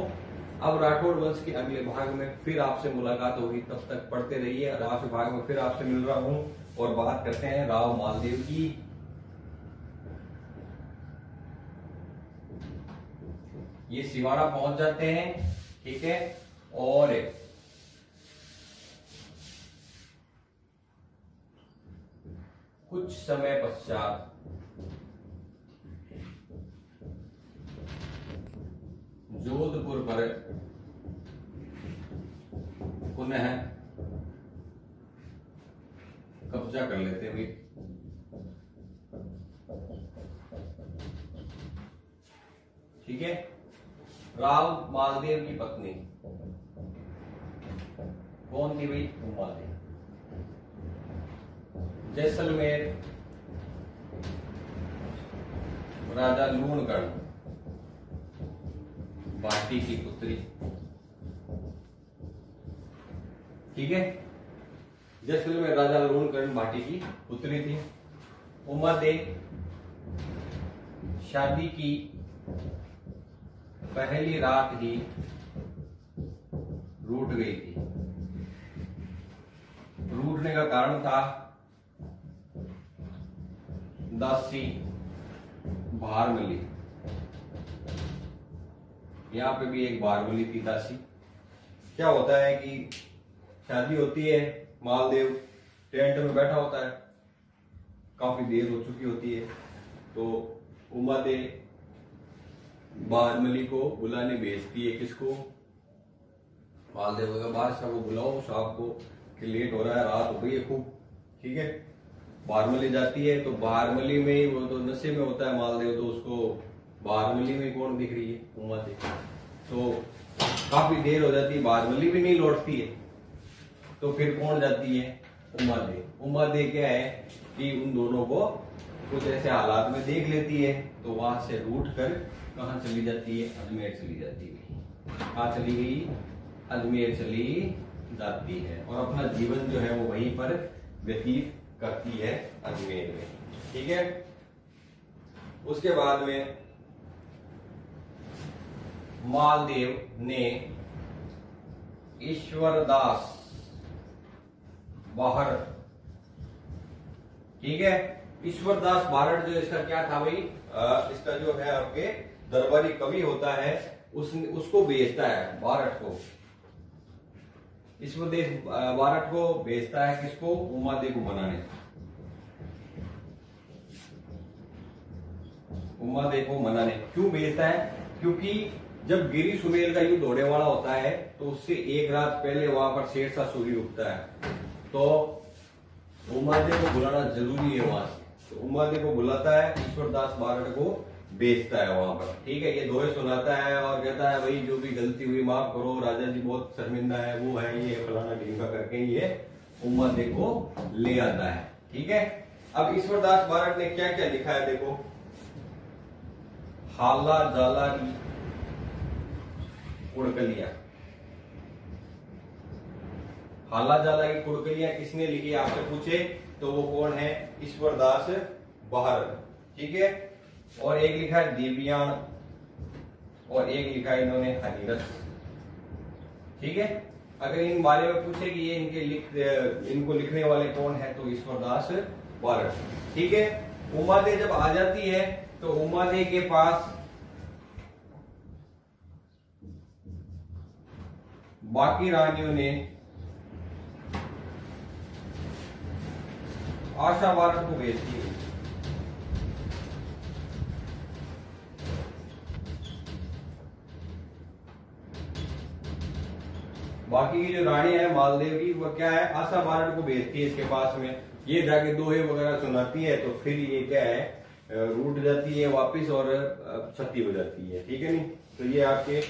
अब राठौड़ वंश के अगले भाग में फिर आपसे मुलाकात होगी, तब तक पढ़ते रहिए। राष्ट्र भाग में फिर आपसे मिल रहा हूं और बात करते हैं राव मालदेव की। ये सिवाड़ा पहुंच जाते हैं, ठीक है, और कुछ समय पश्चात जोधपुर पर पुनः कब्जा कर लेते हुए ठीक है। राव मालदेव की पत्नी कौन थी भाई, उमा देवी। जैसलमेर राजा लूणगढ़ भाटी की पुत्री, ठीक है। जैसलमेर राजा लूणगढ़ भाटी की पुत्री थी। उमा देवी शादी की पहली रात ही रूठ गई थी। रूठने का कारण था दासी भारमली, यहां पे भी एक भारमली थी दासी। क्या होता है कि शादी होती है, मालदेव टेंट में बैठा होता है, काफी देर हो चुकी होती है, तो उमा दे भारमली को बुलाने भेजती है, किसको, मालदेव का बादशाह को बुलाओ साहब को कि लेट हो रहा है, रात हो गई है खूब, ठीक है। भारमली जाती है, तो भारमली में ही वो तो नशे में होता है मालदेव, तो उसको भारमली में कौन दिख रही है, उमा दे। तो काफी देर हो जाती है, भारमली भी नहीं लौटती है, तो फिर कौन जाती है, उमा दे। उमा दे क्या है कि उन दोनों को कुछ ऐसे हालात में देख लेती है, तो वहां से रूठ कर कहां चली जाती है, अजमेर चली जाती है। कहां चली गई, अजमेर चली जाती है, और अपना जीवन जो है वो वहीं पर व्यतीत करती है, अजमेर में, ठीक है। उसके बाद में मालदेव ने ईश्वरदास बाहर। ठीक है, ईश्वरदास बारड जो इसका क्या था भाई, इसका जो है आपके दरबारी कवि होता है, उसको भेजता है बारड को, ईश्वरदास बारड को भेजता है किसको, उमादे को मनाने, उमादे को मनाने। क्यों भेजता है, क्योंकि जब गिरी सुमेल का युद्ध होने वाला होता है तो उससे एक रात पहले वहां पर शेरशाह सूरी रुकता है, तो उमादे को बुलाना जरूरी है वहां से, तो उमादे को बुलाता है, ईश्वरदास बारड को भेजता है वहां पर। ठीक है, ये दोहे सुनाता है और कहता है भाई जो भी गलती हुई माफ करो, राजा जी बहुत शर्मिंदा है, वो है ये फलाना ढींगा करके ये उमादे को ले आता है। ठीक है, अब ईश्वरदास बारड ने क्या क्या लिखा है देखो, हाला जाला की कुड़कलियां, हाला जाला की कुड़कलियां किसने लिखी आपसे पूछे तो वो कौन है, ईश्वरदास बारड। ठीक है, और एक लिखा है देवयान और एक लिखा है इन्होंने हरिरस। ठीक है, अगर इन बारे में पूछे कि ये इनको लिखने वाले कौन है तो ईश्वरदास बारड। ठीक है, उमादे जब आ जाती है तो उमादे के पास बाकी रानियों ने आशा बारड को भेजती है, बाकी की जो रानी है मालदेव की वो क्या है, आशा बारड को भेजती है इसके पास में, ये जाके दोहे वगैरह सुनाती है, तो फिर ये क्या है रूठ जाती है वापिस और सती हो जाती है। ठीक है, नहीं तो ये आपके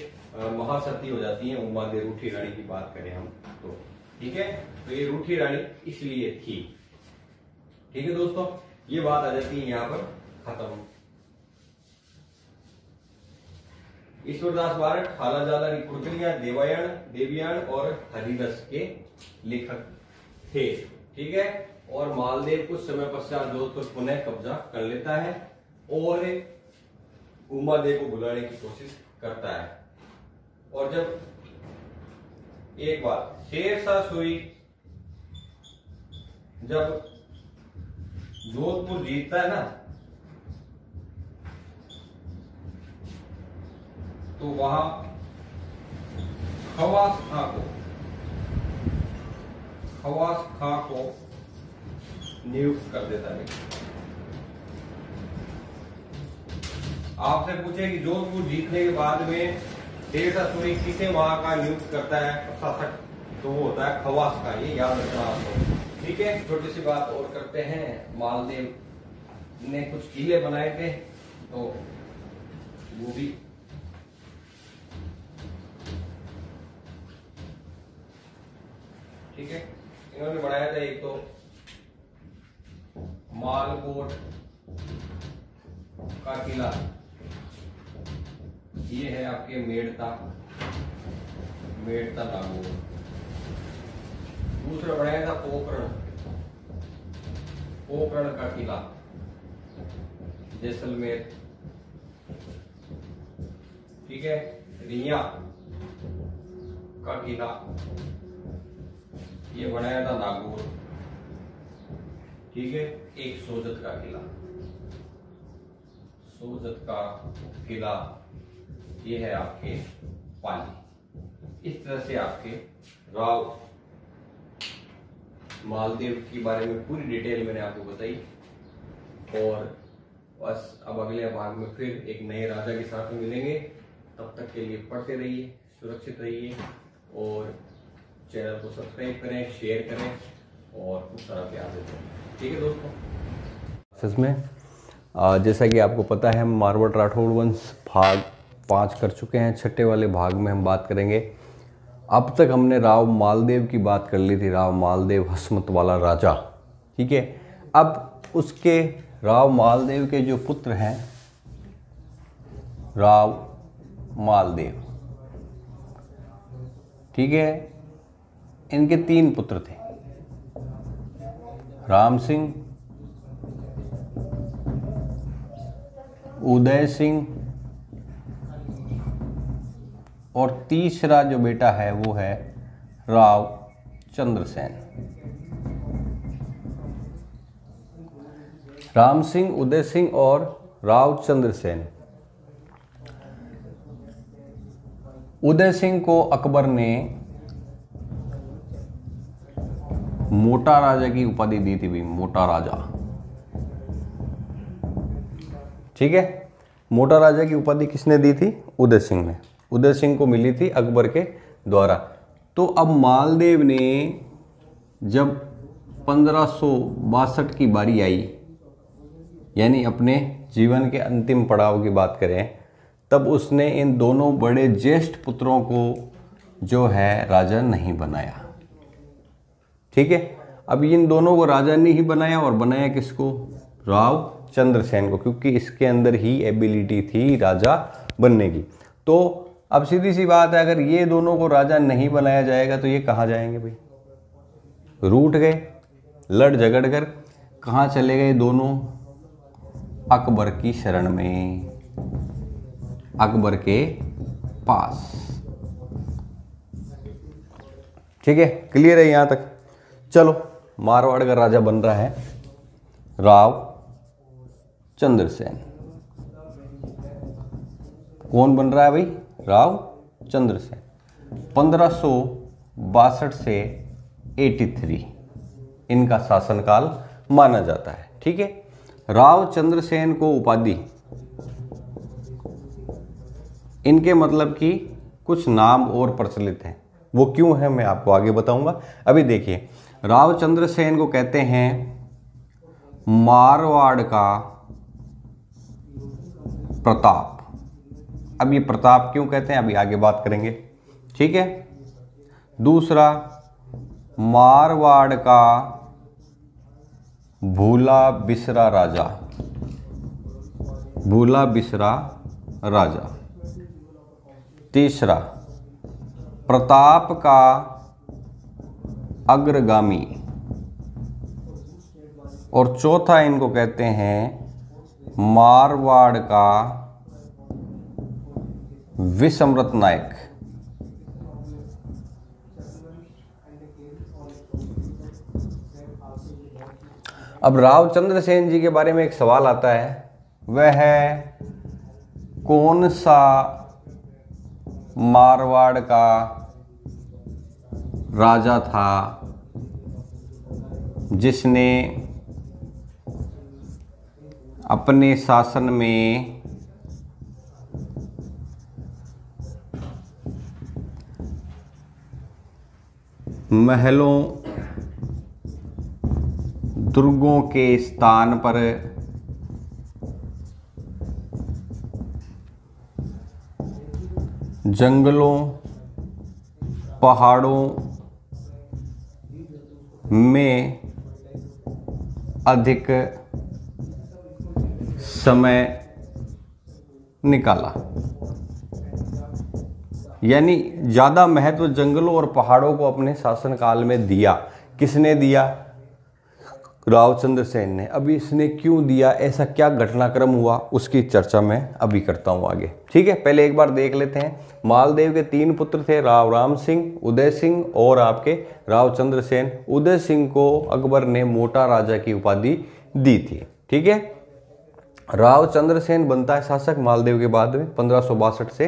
महासती हो जाती है उमादे, रूठी रानी की बात करें हम तो। ठीक है, तो ये रूठी रानी इसलिए थी। ठीक है दोस्तों, ये बात आ जाती है यहाँ पर खत्म। ईश्वरदास बारड हाला जाला की कुड़कलियां देवयान और हरिरस के लेखक थे। ठीक है, और मालदेव कुछ समय पश्चात जोधपुर पुनः कब्जा कर लेता है और उमादेव को बुलाने की कोशिश करता है। और जब एक बार शेरशाह सूरी जब जोधपुर जीतता है ना, तो वहां खवास खां को नियुक्त कर देता है। आपसे पूछे कि जोधपुर जीतने के बाद में शेरशाह सूरी किसे वहां का नियुक्त करता है प्रशासक, तो वो होता है खवास खां, ये याद रखना आपको। ठीक है, छोटी सी बात और करते हैं, मालदेव ने कुछ किले बनाए थे तो वो भी ठीक है, इन्होंने बनाया था एक तो मालकोट का किला, ये है आपके मेड़ता नागौर। दूसरा बनाया था पोखरण का किला जैसलमेर। ठीक है, रिया का किला ये बनाया था नागौर। ठीक है, एक सोजत का किला ये है आपके पाली। इस तरह से आपके राव मालदेव के बारे में पूरी डिटेल मैंने आपको बताई। और बस अब अगले भाग में फिर एक नए राजा के साथ में मिलेंगे। तब तक के लिए पढ़ते रहिए, सुरक्षित रहिए और चैनल को सब्सक्राइब करें, शेयर करें और खूब सारा प्यार देते हैं। ठीक है दोस्तों, इसमें जैसा कि आपको पता है हम मारवाड़ राठौड़ वंश भाग 5 कर चुके हैं। छठे वाले भाग में हम बात करेंगे। अब तक हमने राव मालदेव की बात कर ली थी, राव मालदेव हसमत वाला राजा। ठीक है, अब उसके राव मालदेव के जो पुत्र हैं राव मालदेव, ठीक है, इनके 3 पुत्र थे, राम सिंह, उदय सिंह और तीसरा जो बेटा है वो है राव चंद्रसेन। राम सिंह, उदय सिंह और रावचंद्र सेन। उदय सिंह को अकबर ने मोटा राजा की उपाधि दी थी भाई, मोटा राजा। ठीक है, मोटा राजा की उपाधि किसने दी थी? उदय सिंह ने। उदय सिंह को मिली थी अकबर के द्वारा। तो अब मालदेव ने जब 1562 की बारी आई, यानी अपने जीवन के अंतिम पड़ाव की बात करें, तब उसने इन दोनों बड़े ज्येष्ठ पुत्रों को जो है राजा नहीं बनाया। ठीक है, अब इन दोनों को राजा नहीं बनाया, और बनाया किसको? रावचंद्र सेन को, क्योंकि इसके अंदर ही एबिलिटी थी राजा बनने की। तो अब सीधी सी बात है, अगर ये दोनों को राजा नहीं बनाया जाएगा तो ये कहाँ जाएंगे भाई? रूठ गए, लड़ झगड़ कर कहाँ चले गए दोनों? अकबर की शरण में, अकबर के पास। ठीक है, क्लियर है यहां तक? चलो, मारवाड़ का राजा बन रहा है रावचंद्र सेन। कौन बन रहा है भाई? रावचंद्र सेन। 1562 से 83 इनका शासनकाल माना जाता है। ठीक है, रावचंद्र सेन को उपाधि, इनके मतलब कि कुछ नाम और प्रचलित हैं, वो क्यों है मैं आपको आगे बताऊंगा। अभी देखिए, रावचंद्र सेन को कहते हैं मारवाड़ का प्रताप। अब ये प्रताप क्यों कहते हैं, अभी आगे बात करेंगे। ठीक है, दूसरा, मारवाड़ का भूला बिसरा राजा, भूला बिसरा राजा। तीसरा, प्रताप का अग्रगामी। और चौथा इनको कहते हैं मारवाड़ का विसम्रत नायक। अब रावचंद्र सेन जी के बारे में एक सवाल आता है, वह है कौन सा मारवाड़ का राजा था जिसने अपने शासन में महलों, दुर्गों के स्थान पर जंगलों, पहाड़ों में अधिक समय निकाला। यानी ज़्यादा महत्व जंगलों और पहाड़ों को अपने शासनकाल में दिया। किसने दिया? रावचंद्र सेन ने। अभी इसने क्यों दिया, ऐसा क्या घटनाक्रम हुआ, उसकी चर्चा मैं अभी करता हूं आगे। ठीक है, पहले एक बार देख लेते हैं। मालदेव के 3 पुत्र थे, राम सिंह, उदय सिंह और आपके रावचंद्र सेन। उदय सिंह को अकबर ने मोटा राजा की उपाधि दी थी। ठीक है, रावचंद्र सेन बनता है शासक मालदेव के बाद में 1562 से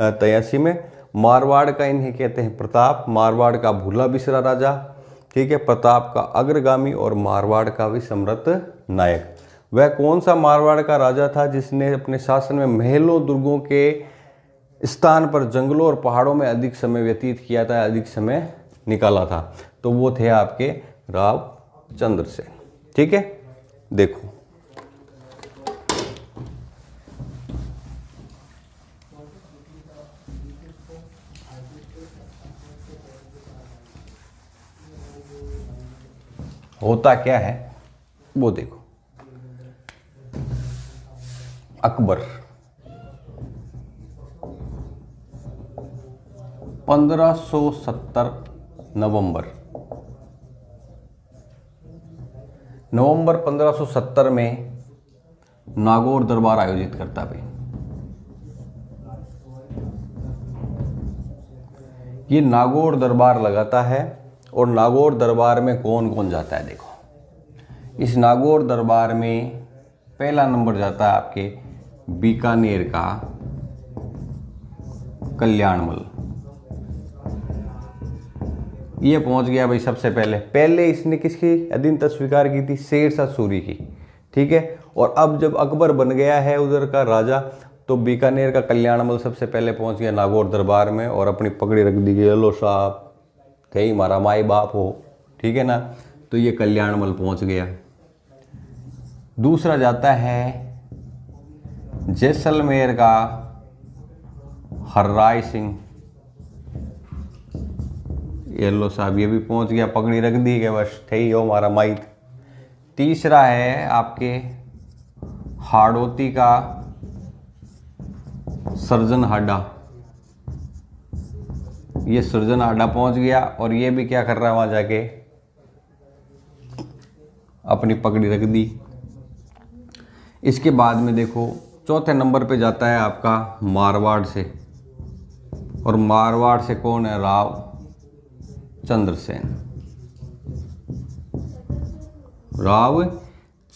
83 में। मारवाड़ का इन्हें कहते हैं प्रताप, मारवाड़ का भूला बिसरा राजा। ठीक है, प्रताप का अग्रगामी और मारवाड़ का विसम्रत नायक। वह कौन सा मारवाड़ का राजा था जिसने अपने शासन में महलों, दुर्गों के स्थान पर जंगलों और पहाड़ों में अधिक समय व्यतीत किया था, अधिक समय निकाला था? तो वो थे आपके रावचंद्र सेन। ठीक है, देखो होता क्या है वो देखो। अकबर 1570 नवंबर 1570 में नागौर दरबार आयोजित करता है। ये नागौर दरबार लगाता है और नागौर दरबार में कौन कौन जाता है देखो। इस नागौर दरबार में पहला नंबर जाता है आपके बीकानेर का कल्याणमल। ये पहुंच गया भाई सबसे पहले इसने किसकी अधीनता स्वीकार की थी? शेरशाह सूरी की। ठीक है, और अब जब अकबर बन गया है उधर का राजा, तो बीकानेर का कल्याणमल सबसे पहले पहुंच गया नागौर दरबार में और अपनी पगड़ी रख दी गई, लो साहब थे ही हमारा माई बाप हो। ठीक है ना, तो ये कल्याणमल पहुंच गया। दूसरा जाता है जैसलमेर का हरराय सिंह, ये लो साहब ये भी पहुंच गया, पगड़ी रख दी गई, बस थे ही हो हमारा माई। तीसरा है आपके हाड़ौती का सर्जन हाडा, ये सर्जन हाडा पहुंच गया और ये भी क्या कर रहा है वहां जाके अपनी पगड़ी रख दी। इसके बाद में देखो चौथे नंबर पे जाता है आपका मारवाड़ से, और मारवाड़ से कौन है? राव चंद्रसेन। राव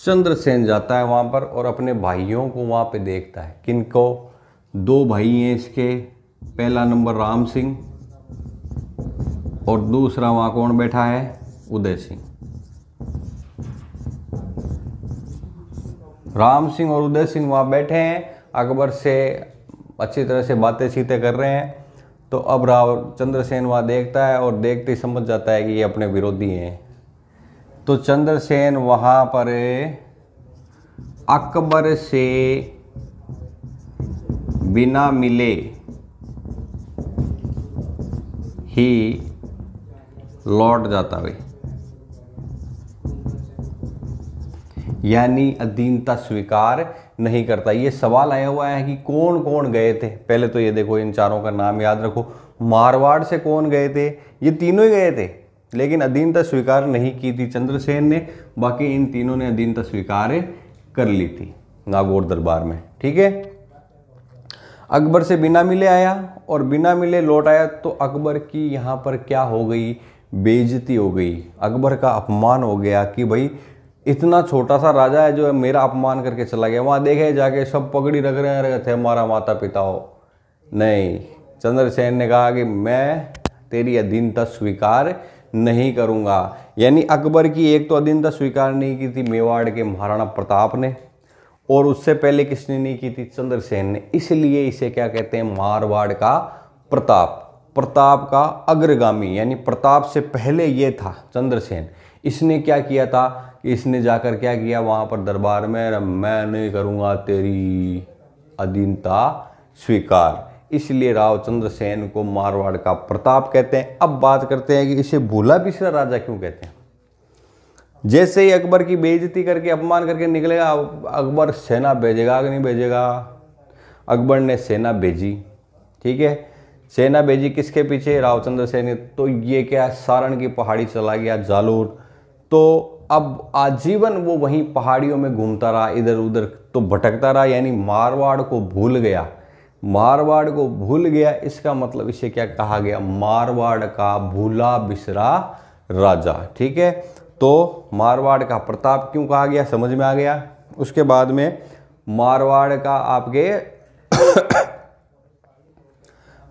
चंद्रसेन जाता है वहां पर और अपने भाइयों को वहां पे देखता है। किनको? दो भाई हैं इसके, पहला नंबर राम सिंह और दूसरा वहां कौन बैठा है? उदय सिंह। राम सिंह और उदय सिंह वहां बैठे हैं, अकबर से अच्छी तरह से बातें चीतें कर रहे हैं। तो अब राव चंद्रसेन वहां देखता है और देखते ही समझ जाता है कि ये अपने विरोधी हैं। तो चंद्रसेन वहां पर अकबर से बिना मिले ही लौट जाता है, यानी अधीनता स्वीकार नहीं करता। ये सवाल आया हुआ है कि कौन कौन गए थे। पहले तो ये देखो, इन चारों का नाम याद रखो। मारवाड़ से कौन गए थे? ये तीनों ही गए थे, लेकिन अधीनता स्वीकार नहीं की थी चंद्रसेन ने। बाकी इन तीनों ने अधीनता स्वीकार कर ली थी नागौर दरबार में। ठीक है, अकबर से बिना मिले आया और बिना मिले लौट आया, तो अकबर की यहाँ पर क्या हो गई? बेइज्जती हो गई, अकबर का अपमान हो गया कि भाई इतना छोटा सा राजा है जो मेरा अपमान करके चला गया। वहाँ देखे जाके सब पगड़ी रख रहे हैं, थे हमारा माता पिता हो। नहीं, चंद्रसेन ने कहा कि मैं तेरी अधीनता स्वीकार नहीं करूँगा। यानी अकबर की एक तो अधीनता स्वीकार नहीं की थी मेवाड़ के महाराणा प्रताप ने, और उससे पहले किसने नहीं की थी? चंद्रसेन ने। इसलिए इसे क्या कहते हैं? मारवाड़ का प्रताप, प्रताप का अग्रगामी, यानी प्रताप से पहले ये था चंद्रसेन। इसने क्या किया था कि इसने जाकर क्या किया वहाँ पर दरबार में? मैं नहीं करूँगा तेरी अधीनता स्वीकार। इसलिए राव चंद्रसेन को मारवाड़ का प्रताप कहते हैं। अब बात करते हैं कि इसे भूला बिसरा राजा क्यों कहते हैं। जैसे ही अकबर की बेइज्जती करके अपमान करके निकलेगा, अकबर सेना भेजेगा कि नहीं भेजेगा? अकबर ने सेना भेजी। ठीक है, सेना भेजी किसके पीछे? राव चंद्रसेन ने। तो ये क्या, सारण की पहाड़ी चला गया, जालोर। तो अब आजीवन वो वहीं पहाड़ियों में घूमता रहा, इधर उधर तो भटकता रहा, यानी मारवाड़ को भूल गया। मारवाड़ को भूल गया, इसका मतलब इसे क्या कहा गया? मारवाड़ का भूला बिसरा राजा। ठीक है, तो मारवाड़ का प्रताप क्यों कहा गया, समझ में आ गया। उसके बाद में मारवाड़ का आपके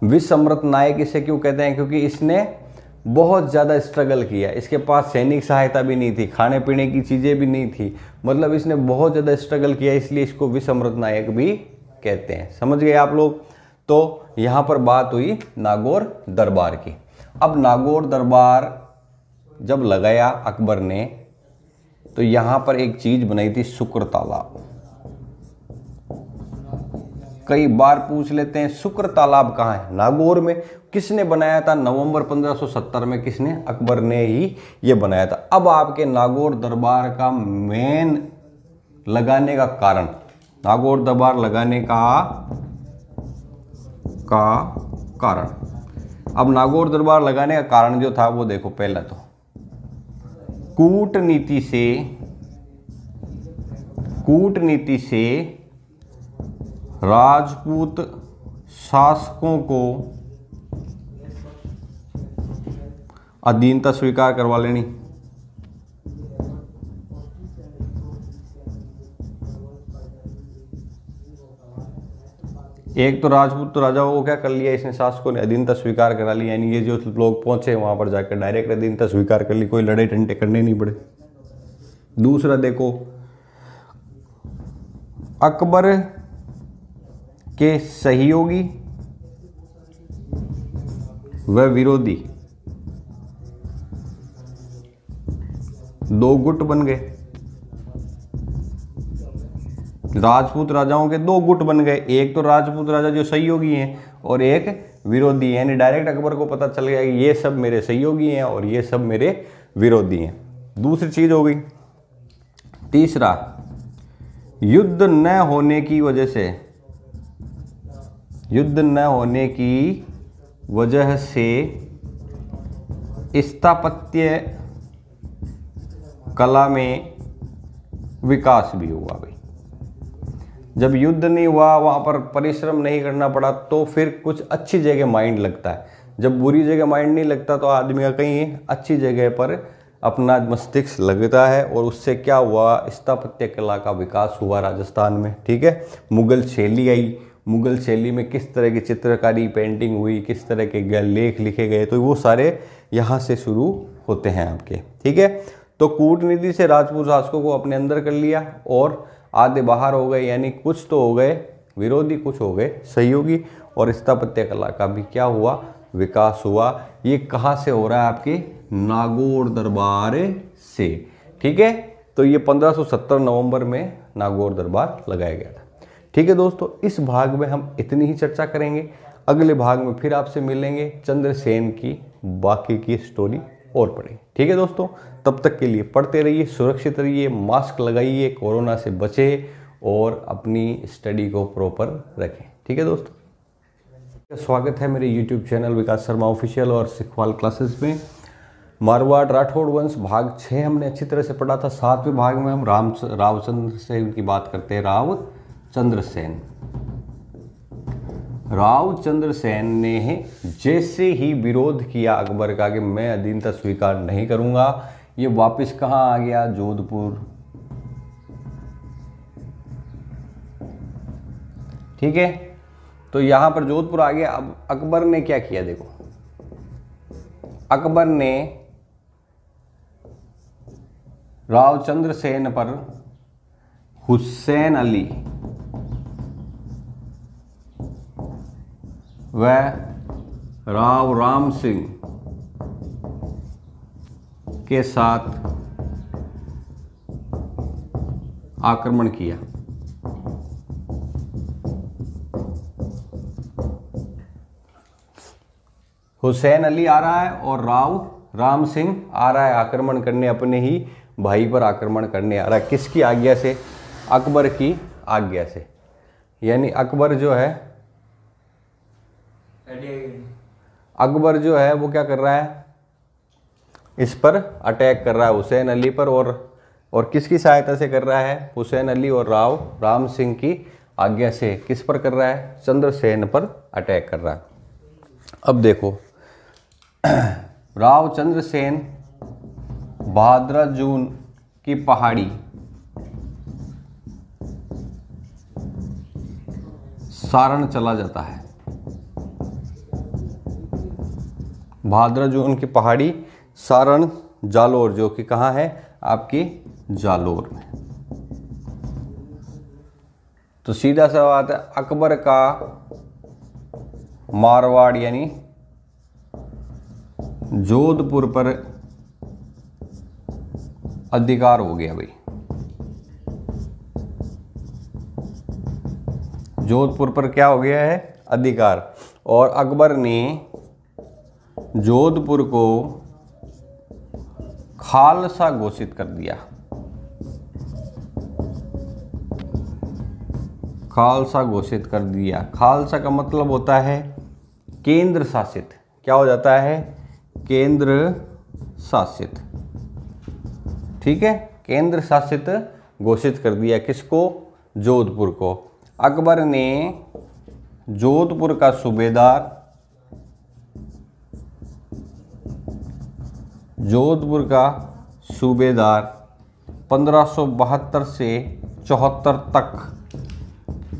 विसम्रत नायक इसे क्यों कहते हैं? क्योंकि इसने बहुत ज़्यादा स्ट्रगल किया। इसके पास सैनिक सहायता भी नहीं थी, खाने पीने की चीज़ें भी नहीं थी, मतलब इसने बहुत ज़्यादा स्ट्रगल किया, इसलिए इसको विसम्रत नायक भी कहते हैं। समझ गए आप लोग। तो यहाँ पर बात हुई नागौर दरबार की। अब नागौर दरबार जब लगाया अकबर ने, तो यहाँ पर एक चीज़ बनाई थी, शुक्र तालाब। कई बार पूछ लेते हैं शुक्र तालाब कहाँ है? नागौर में। किसने बनाया था? नवंबर 1570 में किसने? अकबर ने ही ये बनाया था। अब आपके नागौर दरबार का मेन लगाने का कारण, नागौर दरबार लगाने का कारण, अब नागौर दरबार लगाने का कारण जो था वो देखो। पहला तो कूटनीति से राजपूत शासकों को अधीनता स्वीकार करवा लेनी। एक तो राजपूत राजाओं को क्या कर लिया इसने, शासकों ने अधीनता स्वीकार करा ली, यानी ये जो लोग पहुंचे वहां पर जाकर डायरेक्ट अधीनता स्वीकार कर ली, कोई लड़ाई टंटे करने नहीं पड़े। दूसरा देखो, अकबर के सहयोगी व विरोधी दो गुट बन गए। राजपूत राजाओं के दो गुट बन गए, एक तो राजपूत राजा जो सहयोगी हैं और एक विरोधी, यानी डायरेक्ट अकबर को पता चल गया कि ये सब मेरे सहयोगी हैं और ये सब मेरे विरोधी हैं। दूसरी चीज हो गई। तीसरा, युद्ध न होने की वजह से, युद्ध न होने की वजह से स्थापत्य कला में विकास भी हुआ भाई। जब युद्ध नहीं हुआ, वहां पर परिश्रम नहीं करना पड़ा, तो फिर कुछ अच्छी जगह माइंड लगता है। जब बुरी जगह माइंड नहीं लगता तो आदमी का कहीं अच्छी जगह पर अपना मस्तिष्क लगता है, और उससे क्या हुआ, स्थापत्य कला का विकास हुआ राजस्थान में। ठीक है, मुगल शैली आई, मुगल शैली में किस तरह की चित्रकारी पेंटिंग हुई, किस तरह के लेख लिखे गए, तो वो सारे यहाँ से शुरू होते हैं आपके। ठीक है, तो कूटनीति से राजपूत शासकों को अपने अंदर कर लिया और आधे बाहर हो गए, यानी कुछ तो हो गए विरोधी, कुछ हो गए सहयोगी, और स्थापत्य कला का भी क्या हुआ, विकास हुआ। ये कहाँ से हो रहा है, आपके नागौर दरबार से। ठीक है, तो ये 1570 नवंबर में नागौर दरबार लगाया गया था। ठीक है दोस्तों, इस भाग में हम इतनी ही चर्चा करेंगे। अगले भाग में फिर आपसे मिलेंगे, चंद्रसेन की बाकी की स्टोरी और पढ़ेंगे। ठीक है दोस्तों, तब तक के लिए पढ़ते रहिए, सुरक्षित रहिए, मास्क लगाइए, कोरोना से बचें और अपनी स्टडी को प्रॉपर रखें। ठीक है दोस्तों, स्वागत है मेरे YouTube चैनल विकास शर्मा ऑफिशियल और सिखवाल क्लासेस में। मारवाड़ राठौड़ वंश भाग 6 हमने अच्छी तरह से पढ़ा था। 7वें भाग में हम रावचंद्र सेन की बात करते हैं। रावचंद्र सेन, रावचंद्र सेन ने जैसे ही विरोध किया अकबर का कि मैं अधीनता स्वीकार नहीं करूंगा, ये वापस कहाँ आ गया, जोधपुर। ठीक है, तो यहां पर जोधपुर आ गया। अब अकबर ने क्या किया, देखो अकबर ने रावचंद्र सेन पर हुसैन अली व राव राम सिंह के साथ आक्रमण किया। हुसैन अली आ रहा है और राव राम सिंह आ रहा है आक्रमण करने, अपने ही भाई पर आक्रमण करने आ रहा है। किसकी आज्ञा से, अकबर की आज्ञा से। यानी अकबर जो है वो क्या कर रहा है, इस पर अटैक कर रहा है, हुसैन अली पर। और किसकी सहायता से कर रहा है, हुसैन अली और राव राम सिंह की आज्ञा से। किस पर कर रहा है, चंद्रसेन पर अटैक कर रहा है। अब देखो, राव चंद्रसेन भाद्रा जून की पहाड़ी सारण चला जाता है। भाद्रा जून की पहाड़ी सारण जालोर, जो कि कहाँ है, आपकी जालोर में। तो सीधा सा बात है, अकबर का मारवाड़ यानी जोधपुर पर अधिकार हो गया भाई। जोधपुर पर क्या हो गया है, अधिकार। और अकबर ने जोधपुर को खालसा घोषित कर दिया। खालसा घोषित कर दिया। खालसा का मतलब होता है केंद्र शासित। क्या हो जाता है, केंद्र शासित। ठीक है, केंद्र शासित घोषित कर दिया। किसको, जोधपुर को। अकबर ने जोधपुर का सूबेदार, जोधपुर का सूबेदार 1572 से 74 तक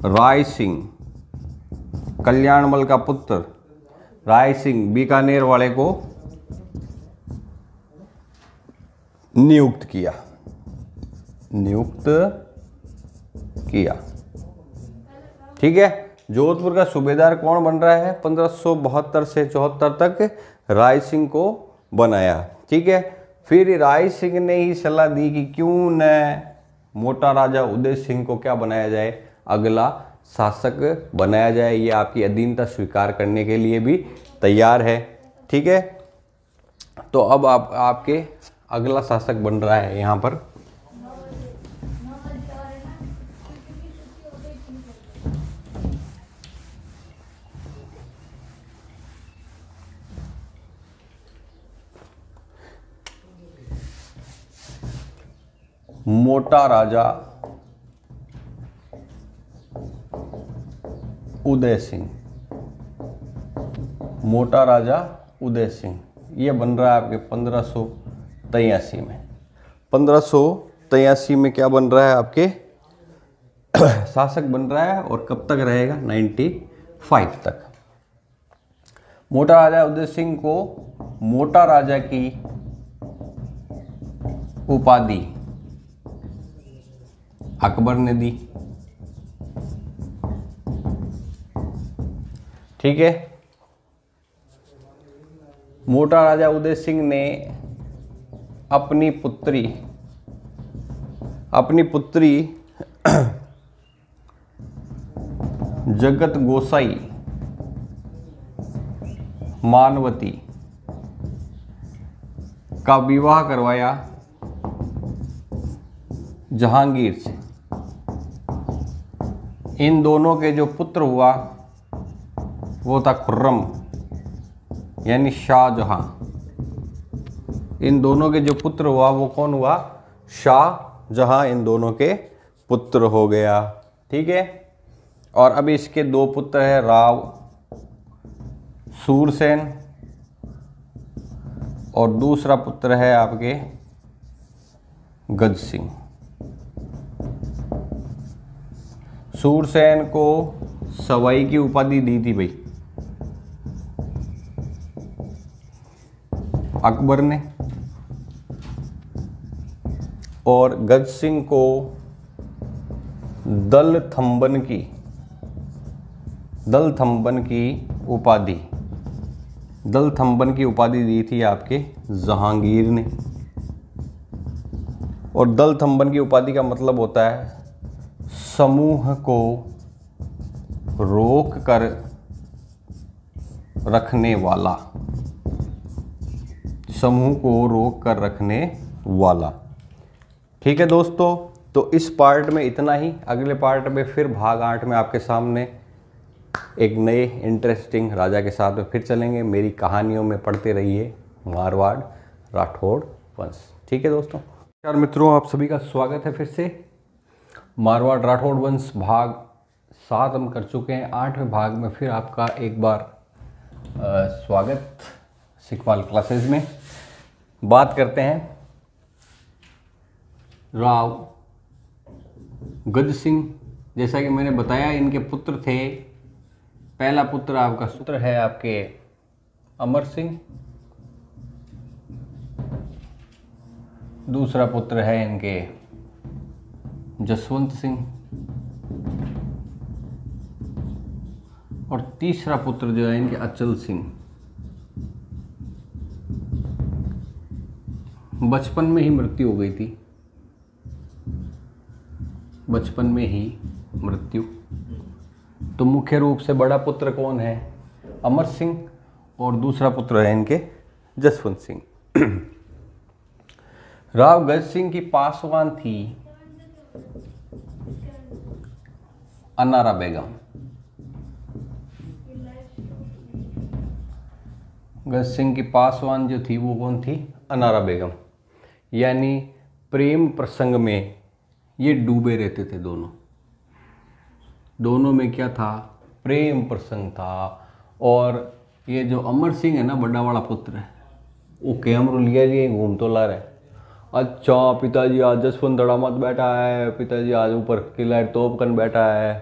राय सिंह कल्याणमल का पुत्र राय सिंह बीकानेर वाले को नियुक्त किया। ठीक है। जोधपुर का सूबेदार कौन बन रहा है? 1572 से 74 तक राय सिंह को बनाया। ठीक है। फिर राय सिंह ने ही सलाह दी कि क्यों न मोटा राजा उदय सिंह को क्या बनाया जाए, अगला शासक बनाया जाए। ये आपकी अधीनता स्वीकार करने के लिए भी तैयार है। ठीक है। तो अब आपके अगला शासक बन रहा है यहाँ पर मोटा राजा उदय सिंह। मोटा राजा उदय सिंह ये बन रहा है आपके 1583 में। 1583 में क्या बन रहा है आपके शासक बन रहा है, और कब तक रहेगा? 95 तक। मोटा राजा उदय सिंह को मोटा राजा की उपाधि अकबर ने दी। ठीक है। मोटा राजा उदय सिंह ने अपनी पुत्री जगत गोसाई मानवती का विवाह करवाया जहांगीर से। इन दोनों के जो पुत्र हुआ वो था खुर्रम यानी शाहजहां। इन दोनों के जो पुत्र हुआ वो कौन हुआ? शाहजहां इन दोनों के पुत्र हो गया। ठीक है। और अभी इसके दो पुत्र हैं, राव सूरसेन और दूसरा पुत्र है आपके गज सिंह। सूरसेन को सवाई की उपाधि दी थी भाई अकबर ने, और गज सिंह को दल थंबन की उपाधि दी थी आपके जहांगीर ने। और दल थंबन की उपाधि का मतलब होता है समूह को रोक कर रखने वाला। समूह को रोक कर रखने वाला। ठीक है दोस्तों, तो इस पार्ट में इतना ही। अगले पार्ट में फिर भाग 8 में आपके सामने एक नए इंटरेस्टिंग राजा के साथ में फिर चलेंगे। मेरी कहानियों में पढ़ते रहिए मारवाड़ राठौड़ वंश। ठीक है दोस्तों। नमस्कार मित्रों, आप सभी का स्वागत है फिर से। मारवाड़ राठौड़ वंश भाग 7 हम कर चुके हैं। 8वें भाग में फिर आपका एक बार स्वागत सिखवाल क्लासेस में। बात करते हैं राव गज सिंह। जैसा कि मैंने बताया इनके पुत्र थे। पहला पुत्र आपका पुत्र है आपके अमर सिंह, दूसरा पुत्र है इनके जसवंत सिंह, और तीसरा पुत्र जो है इनके अचल सिंह। बचपन में ही मृत्यु हो गई थी, बचपन में ही मृत्यु। तो मुख्य रूप से बड़ा पुत्र कौन है? अमर सिंह, और दूसरा पुत्र है इनके जसवंत सिंह। राव गज सिंह की पासवान थी अनारा बेगम। गज सिंह की पासवान जो थी वो कौन थी? अनारा बेगम। यानी प्रेम प्रसंग में ये डूबे रहते थे दोनों में क्या था? प्रेम प्रसंग था। और ये जो अमर सिंह है ना, बड़ा वाला पुत्र है, वो कैमरा लिया लिए घूम तो ला रहा है। अच्छा पिताजी आज जसवंत मत बैठा है, पिताजी आज ऊपर किला तोप कन बैठा है,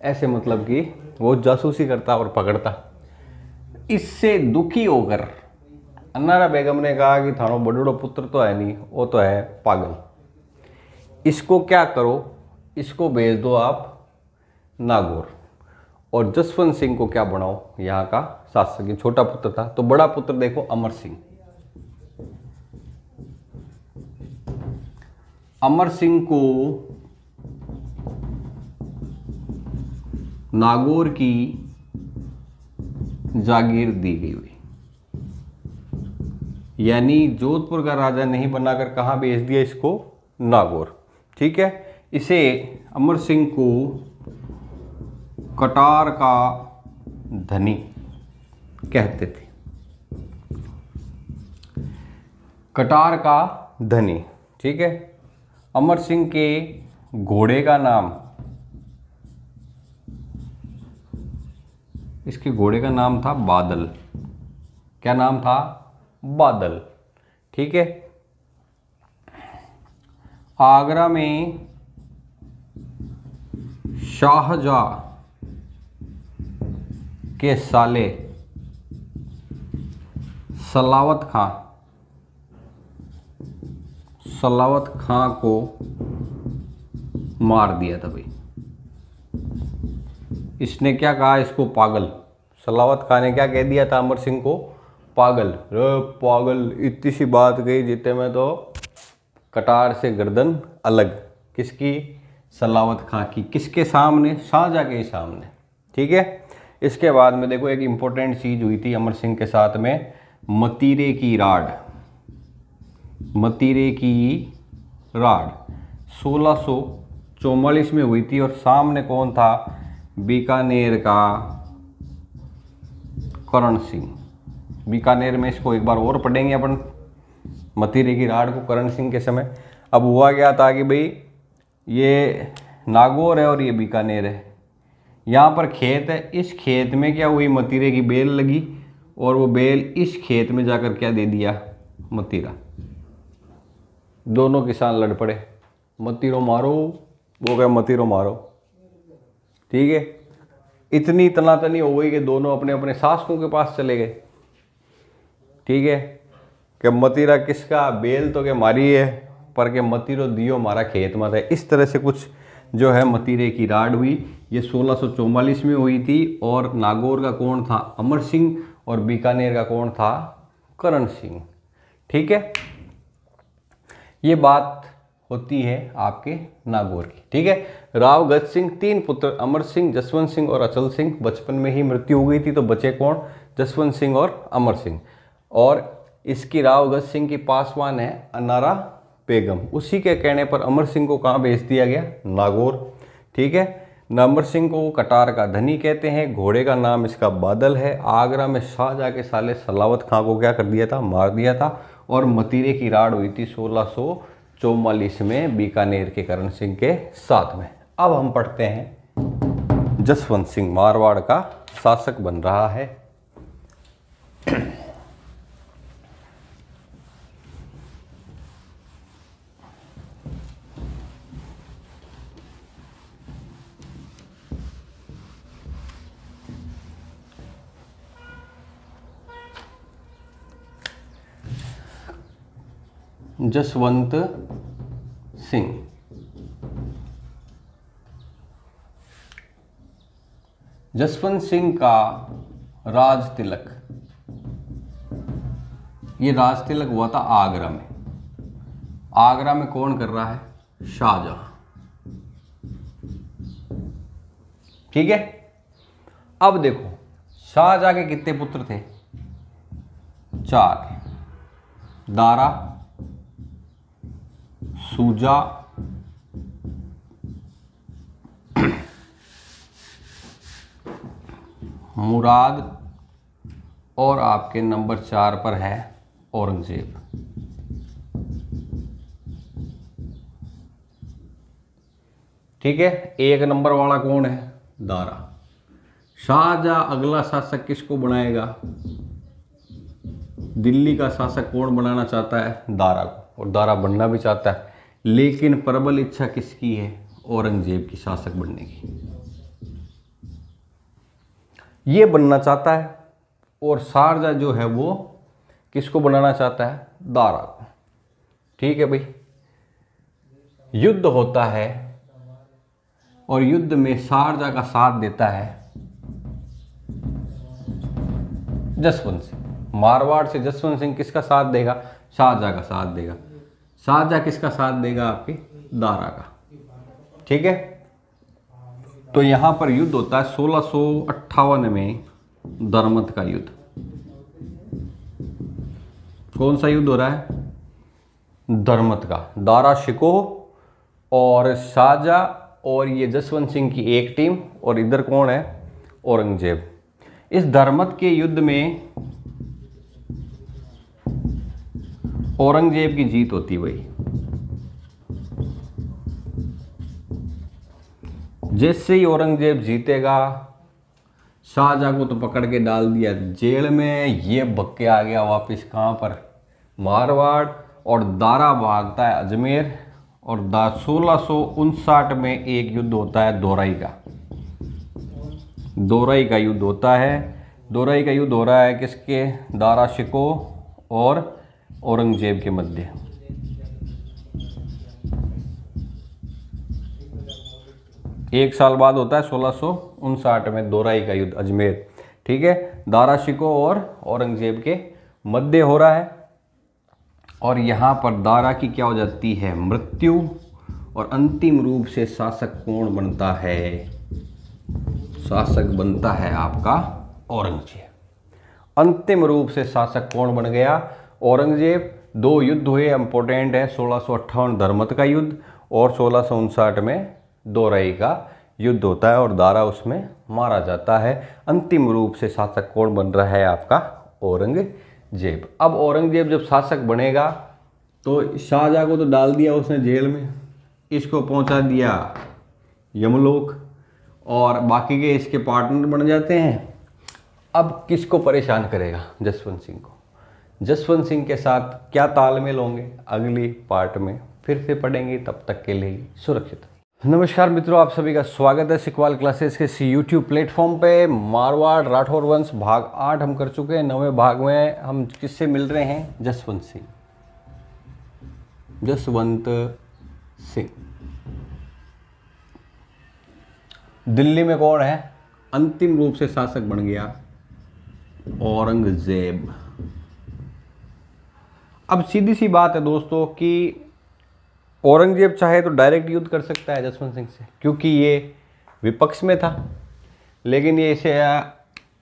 ऐसे मतलब कि वो जासूसी करता और पकड़ता। इससे दुखी होकर अन्नारा बेगम ने कहा कि थानो बड़ोड़ो पुत्र तो है नहीं, वो तो है पागल, इसको क्या करो, इसको भेज दो आप नागौर, और जसवंत सिंह को क्या बनाओ यहाँ का शासक। ये छोटा पुत्र था। तो बड़ा पुत्र देखो अमर सिंह। अमर सिंह को नागौर की जागीर दी गई हुई, यानी जोधपुर का राजा नहीं बनाकर कहाँ भेज दिया इसको, नागौर। ठीक है। इसे अमर सिंह को कटार का धनी कहते थे, कटार का धनी। ठीक है। अमर सिंह के घोड़े का नाम, इसके घोड़े का नाम था बादल। क्या नाम था, बादल। ठीक है। आगरा में शाहजहां के साले सलावत खां को मार दिया था भाई। इसने क्या कहा, इसको पागल। सलावत खां ने क्या कह दिया था अमर सिंह को, पागल। रे पागल, इतनी सी बात गई जितने में तो कटार से गर्दन अलग। किसकी, सलावत खां की। किसके सामने, शाहजहां के सामने। ठीक है। इसके बाद में देखो एक इंपॉर्टेंट चीज हुई थी अमर सिंह के साथ में, मतीरे की राड। मतीरे की राड 1644 में हुई थी, और सामने कौन था, बीकानेर का करण सिंह। बीकानेर में इसको एक बार और पढ़ेंगे अपन, मतीरे की राड को करण सिंह के समय। अब हुआ क्या था कि भाई ये नागौर है और ये बीकानेर है, यहाँ पर खेत है। इस खेत में क्या हुई, मतीरे की बेल लगी, और वो बेल इस खेत में जाकर क्या दे दिया, मतीरा। दोनों किसान लड़ पड़े, मतीरो मारो, वो क्या मतीरो मारो। ठीक है। इतनी तनातनी हो गई कि दोनों अपने अपने शासकों के पास चले गए। ठीक है। कि मतीरा किसका, बेल तो क्या मारी है, पर के मतीरो दियो मारा खेत में था। इस तरह से कुछ जो है मतीरे की राड हुई। ये 1644 में हुई थी, और नागौर का कौन था, अमर सिंह, और बीकानेर का कौन था, करण सिंह। ठीक है। ये बात होती है आपके नागौर की। ठीक है। राव गज सिंह, 3 पुत्र, अमर सिंह, जसवंत सिंह और अचल सिंह। बचपन में ही मृत्यु हो गई थी, तो बचे कौन, जसवंत सिंह और अमर सिंह। और इसकी राव गज सिंह की पासवान है अन्नारा बेगम। उसी के कहने पर अमर सिंह को कहाँ भेज दिया गया, नागौर। ठीक है। अमर सिंह को कटार का धनी कहते हैं। घोड़े का नाम इसका बादल है। आगरा में शाहजहां के साले सलावत खां को क्या कर दिया था, मार दिया था। और मतीरे की राड हुई थी 1644 में बीकानेर के करण सिंह के साथ में। अब हम पढ़ते हैं जसवंत सिंह मारवाड़ का शासक बन रहा है। जसवंत सिंह। जसवंत सिंह का राज तिलक, ये राज तिलक हुआ था आगरा में। आगरा में कौन कर रहा है, शाहजहां। ठीक है। अब देखो शाहजहां के कितने पुत्र थे, 4। दारा, सूजा, मुराद, और आपके नंबर 4 पर है औरंगजेब। ठीक है। 1 नंबर वाला कौन है, दारा। शाहजहां अगला शासक किसको बनाएगा, दिल्ली का शासक कौन बनाना चाहता है, दारा को। और दारा बनना भी चाहता है, लेकिन प्रबल इच्छा किसकी है, औरंगजेब की शासक बनने की। ये बनना चाहता है, और शारजा जो है वो किसको बनाना चाहता है? दारा को। ठीक है भाई, युद्ध होता है और युद्ध में शारजा का साथ देता है जसवंत सिंह। मारवाड़ से जसवंत सिंह किसका साथ देगा? शारजा का साथ देगा। शारजा किसका साथ देगा? आपके दारा का। ठीक है, तो यहां पर युद्ध होता है 1658 में, दरमत का युद्ध। कौन सा युद्ध हो रहा है? दरमत का। दारा शिकोह और शाहजहां और ये जसवंत सिंह की एक टीम, और इधर कौन है? औरंगजेब। इस दरमत के युद्ध में औरंगजेब की जीत होती भाई। जैसे ही औरंगजेब जीतेगा, शाहजहां को तो पकड़ के डाल दिया जेल में, ये भक्के आ गया वापस कहाँ पर? मारवाड़। और दारा भागता है अजमेर। और 1659 में एक युद्ध होता है दोराई का। दोराई का युद्ध होता है। दोराई का युद्ध हो रहा है किसके? दारा शिकोह और औरंगजेब के मध्य। एक साल बाद होता है 1659 में दोराई का युद्ध, अजमेर। ठीक है, दारा शिकोह और औरंगजेब के मध्य हो रहा है। और यहाँ पर दारा की क्या हो जाती है? मृत्यु। और अंतिम रूप से शासक कौन बनता है? शासक बनता है आपका औरंगजेब। अंतिम रूप से शासक कौन बन गया? औरंगजेब। दो युद्ध हुए इंपॉर्टेंट है, 1658 दरमत का युद्ध और 1659 में दोराई का युद्ध होता है, और दारा उसमें मारा जाता है। अंतिम रूप से शासक कौन बन रहा है? आपका औरंगजेब। अब औरंगजेब जब शासक बनेगा तो शाहजहां को तो डाल दिया उसने जेल में, इसको पहुंचा दिया यमलोक, और बाकी के इसके पार्टनर बन जाते हैं। अब किसको परेशान करेगा? जसवंत सिंह को। जसवंत सिंह के साथ क्या तालमेल होंगे? अगली पार्ट में फिर से पढ़ेंगे। तब तक के लिए सुरक्षित। नमस्कार मित्रों, आप सभी का स्वागत है सिकवाल क्लासेस के यूट्यूब प्लेटफॉर्म पे। मारवाड़ राठौर वंश भाग 8 हम कर चुके हैं। 9वें भाग में हम किससे मिल रहे हैं? जसवंत सिंह। जसवंत सिंह दिल्ली में कौन है? अंतिम रूप से शासक बन गया औरंगजेब। अब सीधी सी बात है दोस्तों कि औरंगजेब चाहे तो डायरेक्ट युद्ध कर सकता है जसवंत सिंह से, क्योंकि ये विपक्ष में था। लेकिन ये इसे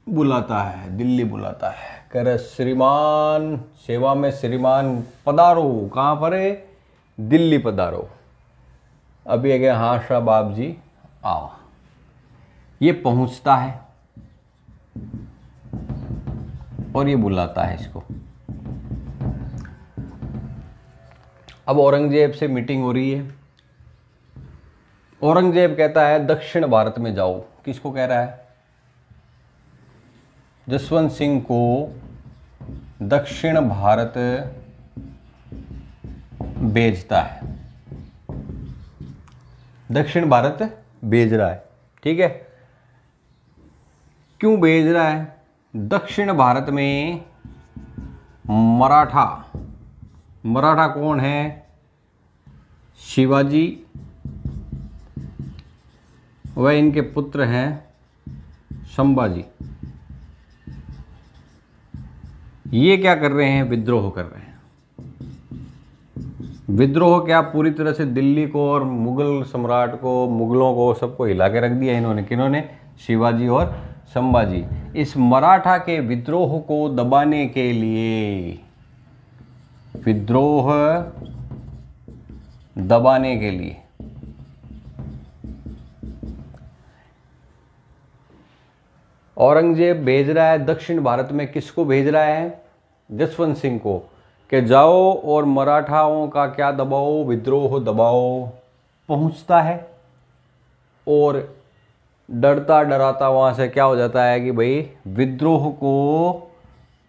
बुलाता है, दिल्ली बुलाता है, कह रहे श्रीमान, सेवा में श्रीमान पधारो। कहाँ पर है? दिल्ली पधारो। अभी है क्या? हाँ शाह बाप जी आओ। ये पहुंचता है और ये बुलाता है इसको। अब औरंगजेब से मीटिंग हो रही है। औरंगजेब कहता है दक्षिण भारत में जाओ। किसको कह रहा है? जसवंत सिंह को दक्षिण भारत भेजता है। दक्षिण भारत भेज रहा है। ठीक है, क्यों भेज रहा है? दक्षिण भारत में मराठा कौन है? शिवाजी व इनके पुत्र हैं संभाजी। ये क्या कर रहे हैं? विद्रोह कर रहे हैं। विद्रोह क्या? पूरी तरह से दिल्ली को और मुगल सम्राट को, मुगलों को, सबको हिला के रख दिया इन्होंने। किन्होंने? शिवाजी और संभाजी। इस मराठा के विद्रोह को दबाने के लिए, विद्रोह दबाने के लिए औरंगजेब भेज रहा है दक्षिण भारत में। किसको भेज रहा है? जसवंत सिंह को, कि जाओ और मराठाओं का क्या दबाओ? विद्रोह दबाओ। पहुंचता है और डरता डराता वहाँ से क्या हो जाता है कि भाई विद्रोह को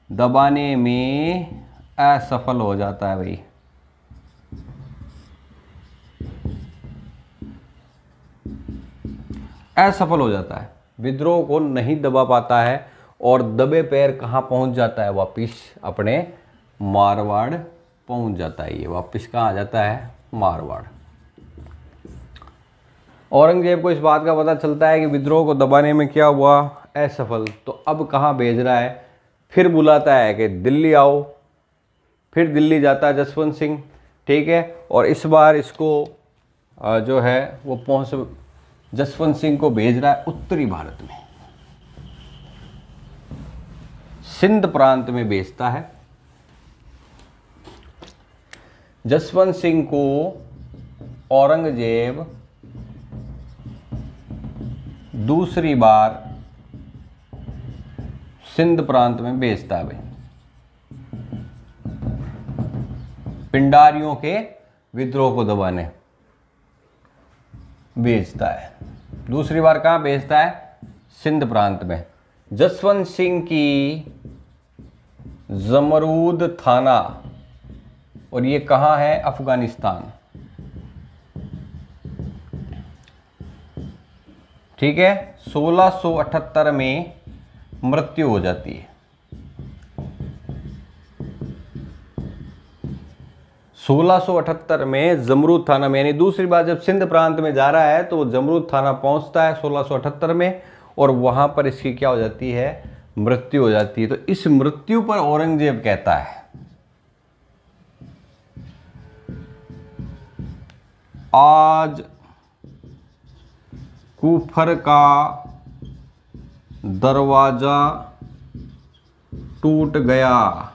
दबाने में असफल हो जाता है। भाई असफल हो जाता है। विद्रोह को नहीं दबा पाता है और दबे पैर कहाँ पहुँच जाता है, वापिस अपने मारवाड़ पहुँच जाता है। ये वापिस कहाँ आ जाता है, मारवाड़। औरंगजेब को इस बात का पता चलता है कि विद्रोह को दबाने में क्या हुआ, असफल। तो अब कहाँ भेज रहा है, फिर बुलाता है कि दिल्ली आओ। फिर दिल्ली जाता है जसवंत सिंह, ठीक है। और इस बार इसको जो है वो जसवंत सिंह को भेज रहा है उत्तरी भारत में, सिंध प्रांत में भेजता है। जसवंत सिंह को औरंगजेब दूसरी बार सिंध प्रांत में भेजता है, पिंडारियों के विद्रोह को दबाने भेजता है। दूसरी बार कहाँ भेजता है, सिंध प्रांत में। जसवंत सिंह की जमरूद थाना, और ये कहाँ है, अफगानिस्तान, ठीक है। 1678 में मृत्यु हो जाती है। 1678 में जमरूद थाना में, यानी दूसरी बार जब सिंध प्रांत में जा रहा है तो वो जमरूद थाना पहुंचता है 1678 में, और वहां पर इसकी क्या हो जाती है, मृत्यु हो जाती है। तो इस मृत्यु पर औरंगजेब कहता है, आज कुफर का दरवाजा टूट गया,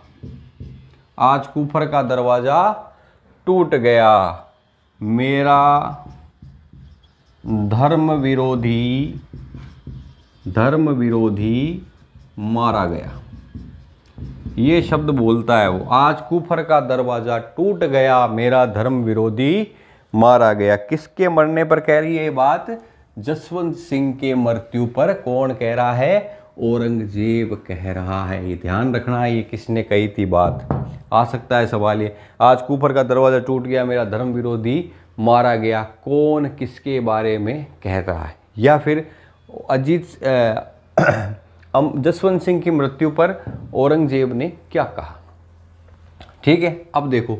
आज कुफर का दरवाजा टूट गया, मेरा धर्म विरोधी मारा गया। ये शब्द बोलता है वो, आज कुफर का दरवाजा टूट गया, मेरा धर्म विरोधी मारा गया। किसके मरने पर कह रही है ये बात, जसवंत सिंह के मृत्यु पर। कौन कह रहा है, औरंगजेब कह रहा है। ये ध्यान रखना है, ये किसने कही थी बात, आ सकता है सवाल ये। आज कुफर का दरवाजा टूट गया, मेरा धर्म विरोधी मारा गया, कौन किसके बारे में कह रहा है। या फिर जसवंत सिंह की मृत्यु पर औरंगजेब ने क्या कहा, ठीक है। अब देखो,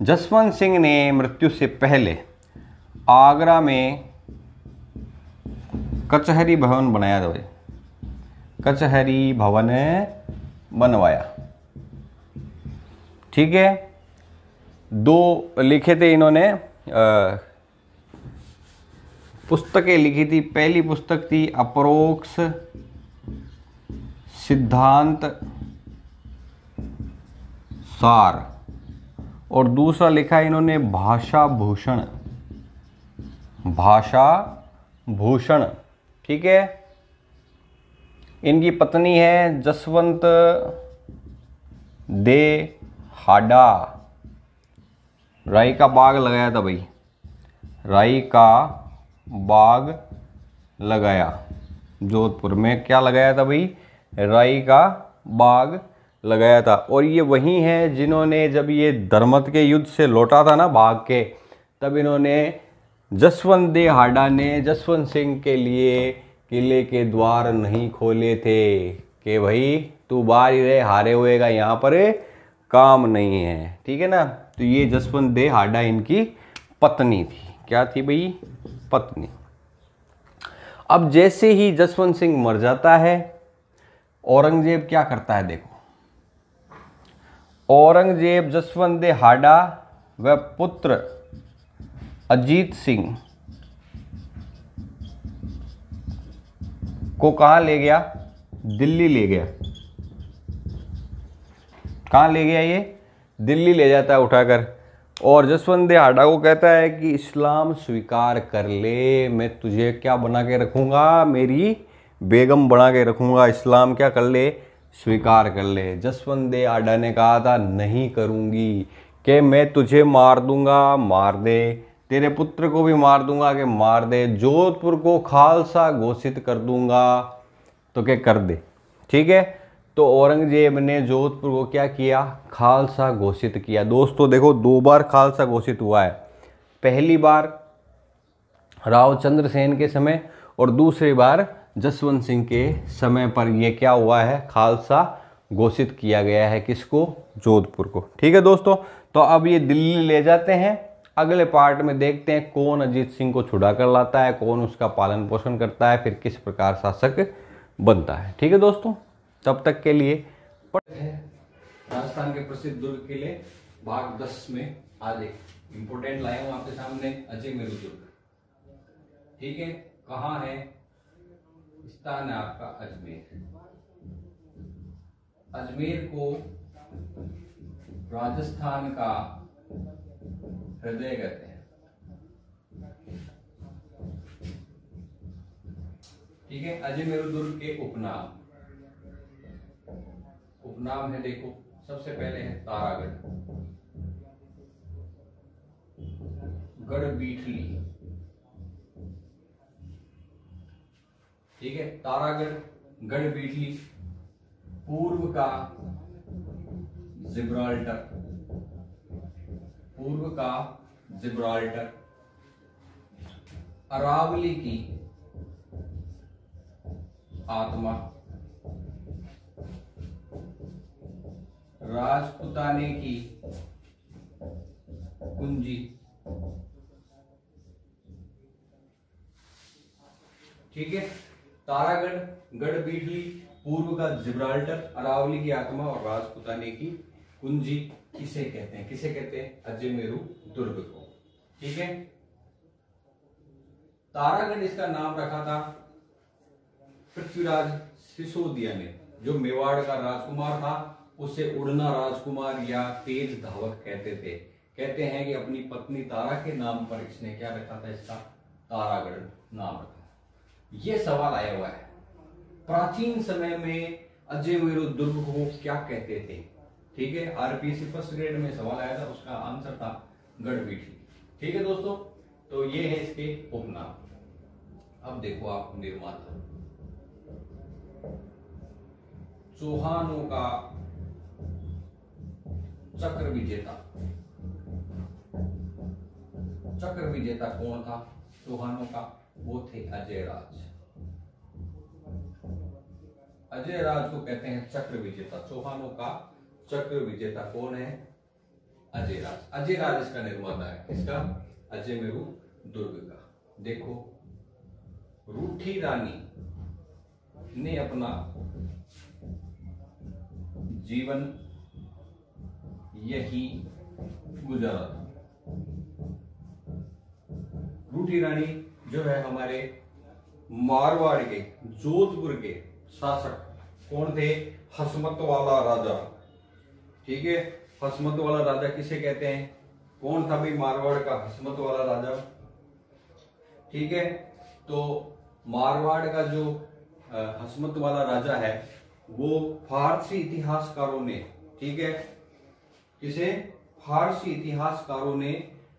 जसवंत सिंह ने मृत्यु से पहले आगरा में कचहरी भवन बनाया था भाई, कचहरी भवन बनवाया, ठीक है। 2 लिखे थे इन्होंने, पुस्तकें लिखी थी। पहली पुस्तक थी अपरोक्ष सिद्धांत सार, और दूसरा लिखा है इन्होंने भाषा भूषण, ठीक है। इनकी पत्नी है जसवंत दे हाडा। राई का बाग लगाया था भाई, राई का बाग लगाया जोधपुर में। क्या लगाया था भाई, राई का बाग लगाया था। और ये वही हैं जिन्होंने जब ये धर्मत के युद्ध से लौटा था ना भाग के, तब इन्होंने जसवंत दे हाडा ने जसवंत सिंह के लिए किले के द्वार नहीं खोले थे कि भाई तू बाहर ही रहे, हारे हुए का यहाँ पर काम नहीं है, ठीक है ना। तो ये जसवंत दे हाडा इनकी पत्नी थी। क्या थी भाई, पत्नी। अब जैसे ही जसवंत सिंह मर जाता है, औरंगजेब क्या करता है, देखो। औरंगजेब जसवंत दे हाडा व पुत्र अजीत सिंह को कहाँ ले गया, दिल्ली ले गया। कहाँ ले गया, ये दिल्ली ले जाता है उठाकर। और जसवंत दे हाडा को कहता है कि इस्लाम स्वीकार कर ले, मैं तुझे क्या बना के रखूँगा, मेरी बेगम बना के रखूँगा, इस्लाम क्या कर ले, स्वीकार कर ले। जसवंत दे हाडा ने कहा था नहीं करूँगी, कि मैं तुझे मार दूंगा, मार दे, तेरे पुत्र को भी मार दूंगा कि मार दे, जोधपुर को खालसा घोषित कर दूंगा तो क्या कर दे, ठीक है। तो औरंगजेब ने जोधपुर को क्या किया, खालसा घोषित किया। दोस्तों देखो, 2 बार खालसा घोषित हुआ है, पहली बार राव चंद्र सेन के समय और दूसरी बार जसवंत सिंह के समय पर यह क्या हुआ है, खालसा घोषित किया गया है। किसको? जोधपुर को। ठीक है दोस्तों, तो अब ये दिल्ली ले जाते हैं। अगले पार्ट में देखते हैं कौन अजीत सिंह को छुड़ा कर लाता है, कौन उसका पालन पोषण करता है, फिर किस प्रकार शासक बनता है। ठीक है दोस्तों, तब तक के लिए राजस्थान के प्रसिद्ध दुर्ग किले भाग 10 में आज एक इंपोर्टेंट लाया हूं आपके सामने, अजमेर दुर्ग। ठीक है, कहाँ है? स्थान है आपका अजमेर। अजमेर को राजस्थान का हृदय कहते हैं। ठीक है, अजमेर दुर्ग के उपनाम है। देखो, सबसे पहले है तारागढ़, गढ़बीठली। ठीक है, तारागढ़, गढ़बीठली। पूर्व का जिब्राल्टर, पूर्व का जिब्राल्टर। अरावली की आत्मा, राजपुताने की कुंजी। ठीक है, तारागढ़, गढ़बीठली, पूर्व का जिब्राल्टर, अरावली की आत्मा और राजपुताने की कुंजी किसे कहते हैं? किसे कहते हैं? अजमेरू दुर्ग को। ठीक है, तारागढ़ इसका नाम रखा था पृथ्वीराज सिसोदिया ने, जो मेवाड़ का राजकुमार था। उसे उड़ना राजकुमार या तेज धावक कहते थे। कहते हैं कि अपनी पत्नी तारा के नाम पर इसने क्या रखा था? इसका तारागढ़ नाम रखा। यह सवाल आया हुआ है, प्राचीन समय में अजमेरू दुर्ग को क्या कहते थे? ठीक है, आरपीएससी फर्स्ट ग्रेड में सवाल आया था, उसका आंसर था गढ़बीठली। ठीक है दोस्तों, तो ये है इसके उपनाम। अब देखो आप निर्माता, चौहानों का चक्र विजेता। चक्र विजेता कौन था चौहानों का? वो थे अजय राज। अजय राज को कहते हैं चक्र विजेता। चौहानों का चक्र विजेता कौन है? अजय राज। अजय राज इसका निर्माता है। इसका अजमेरू दुर्ग का। देखो, रूठी रानी ने अपना जीवन यही गुजारा था। रूठी रानी जो है हमारे मारवाड़ के, जोधपुर के शासक कौन थे? हसमत वाला राजा। ठीक है, हसमत वाला राजा किसे कहते हैं? कौन था भाई मारवाड़ का हसमत वाला राजा? ठीक है, तो मारवाड़ का जो हसमत वाला राजा है वो फारसी इतिहासकारों ने, ठीक है, किसे? फारसी इतिहासकारों ने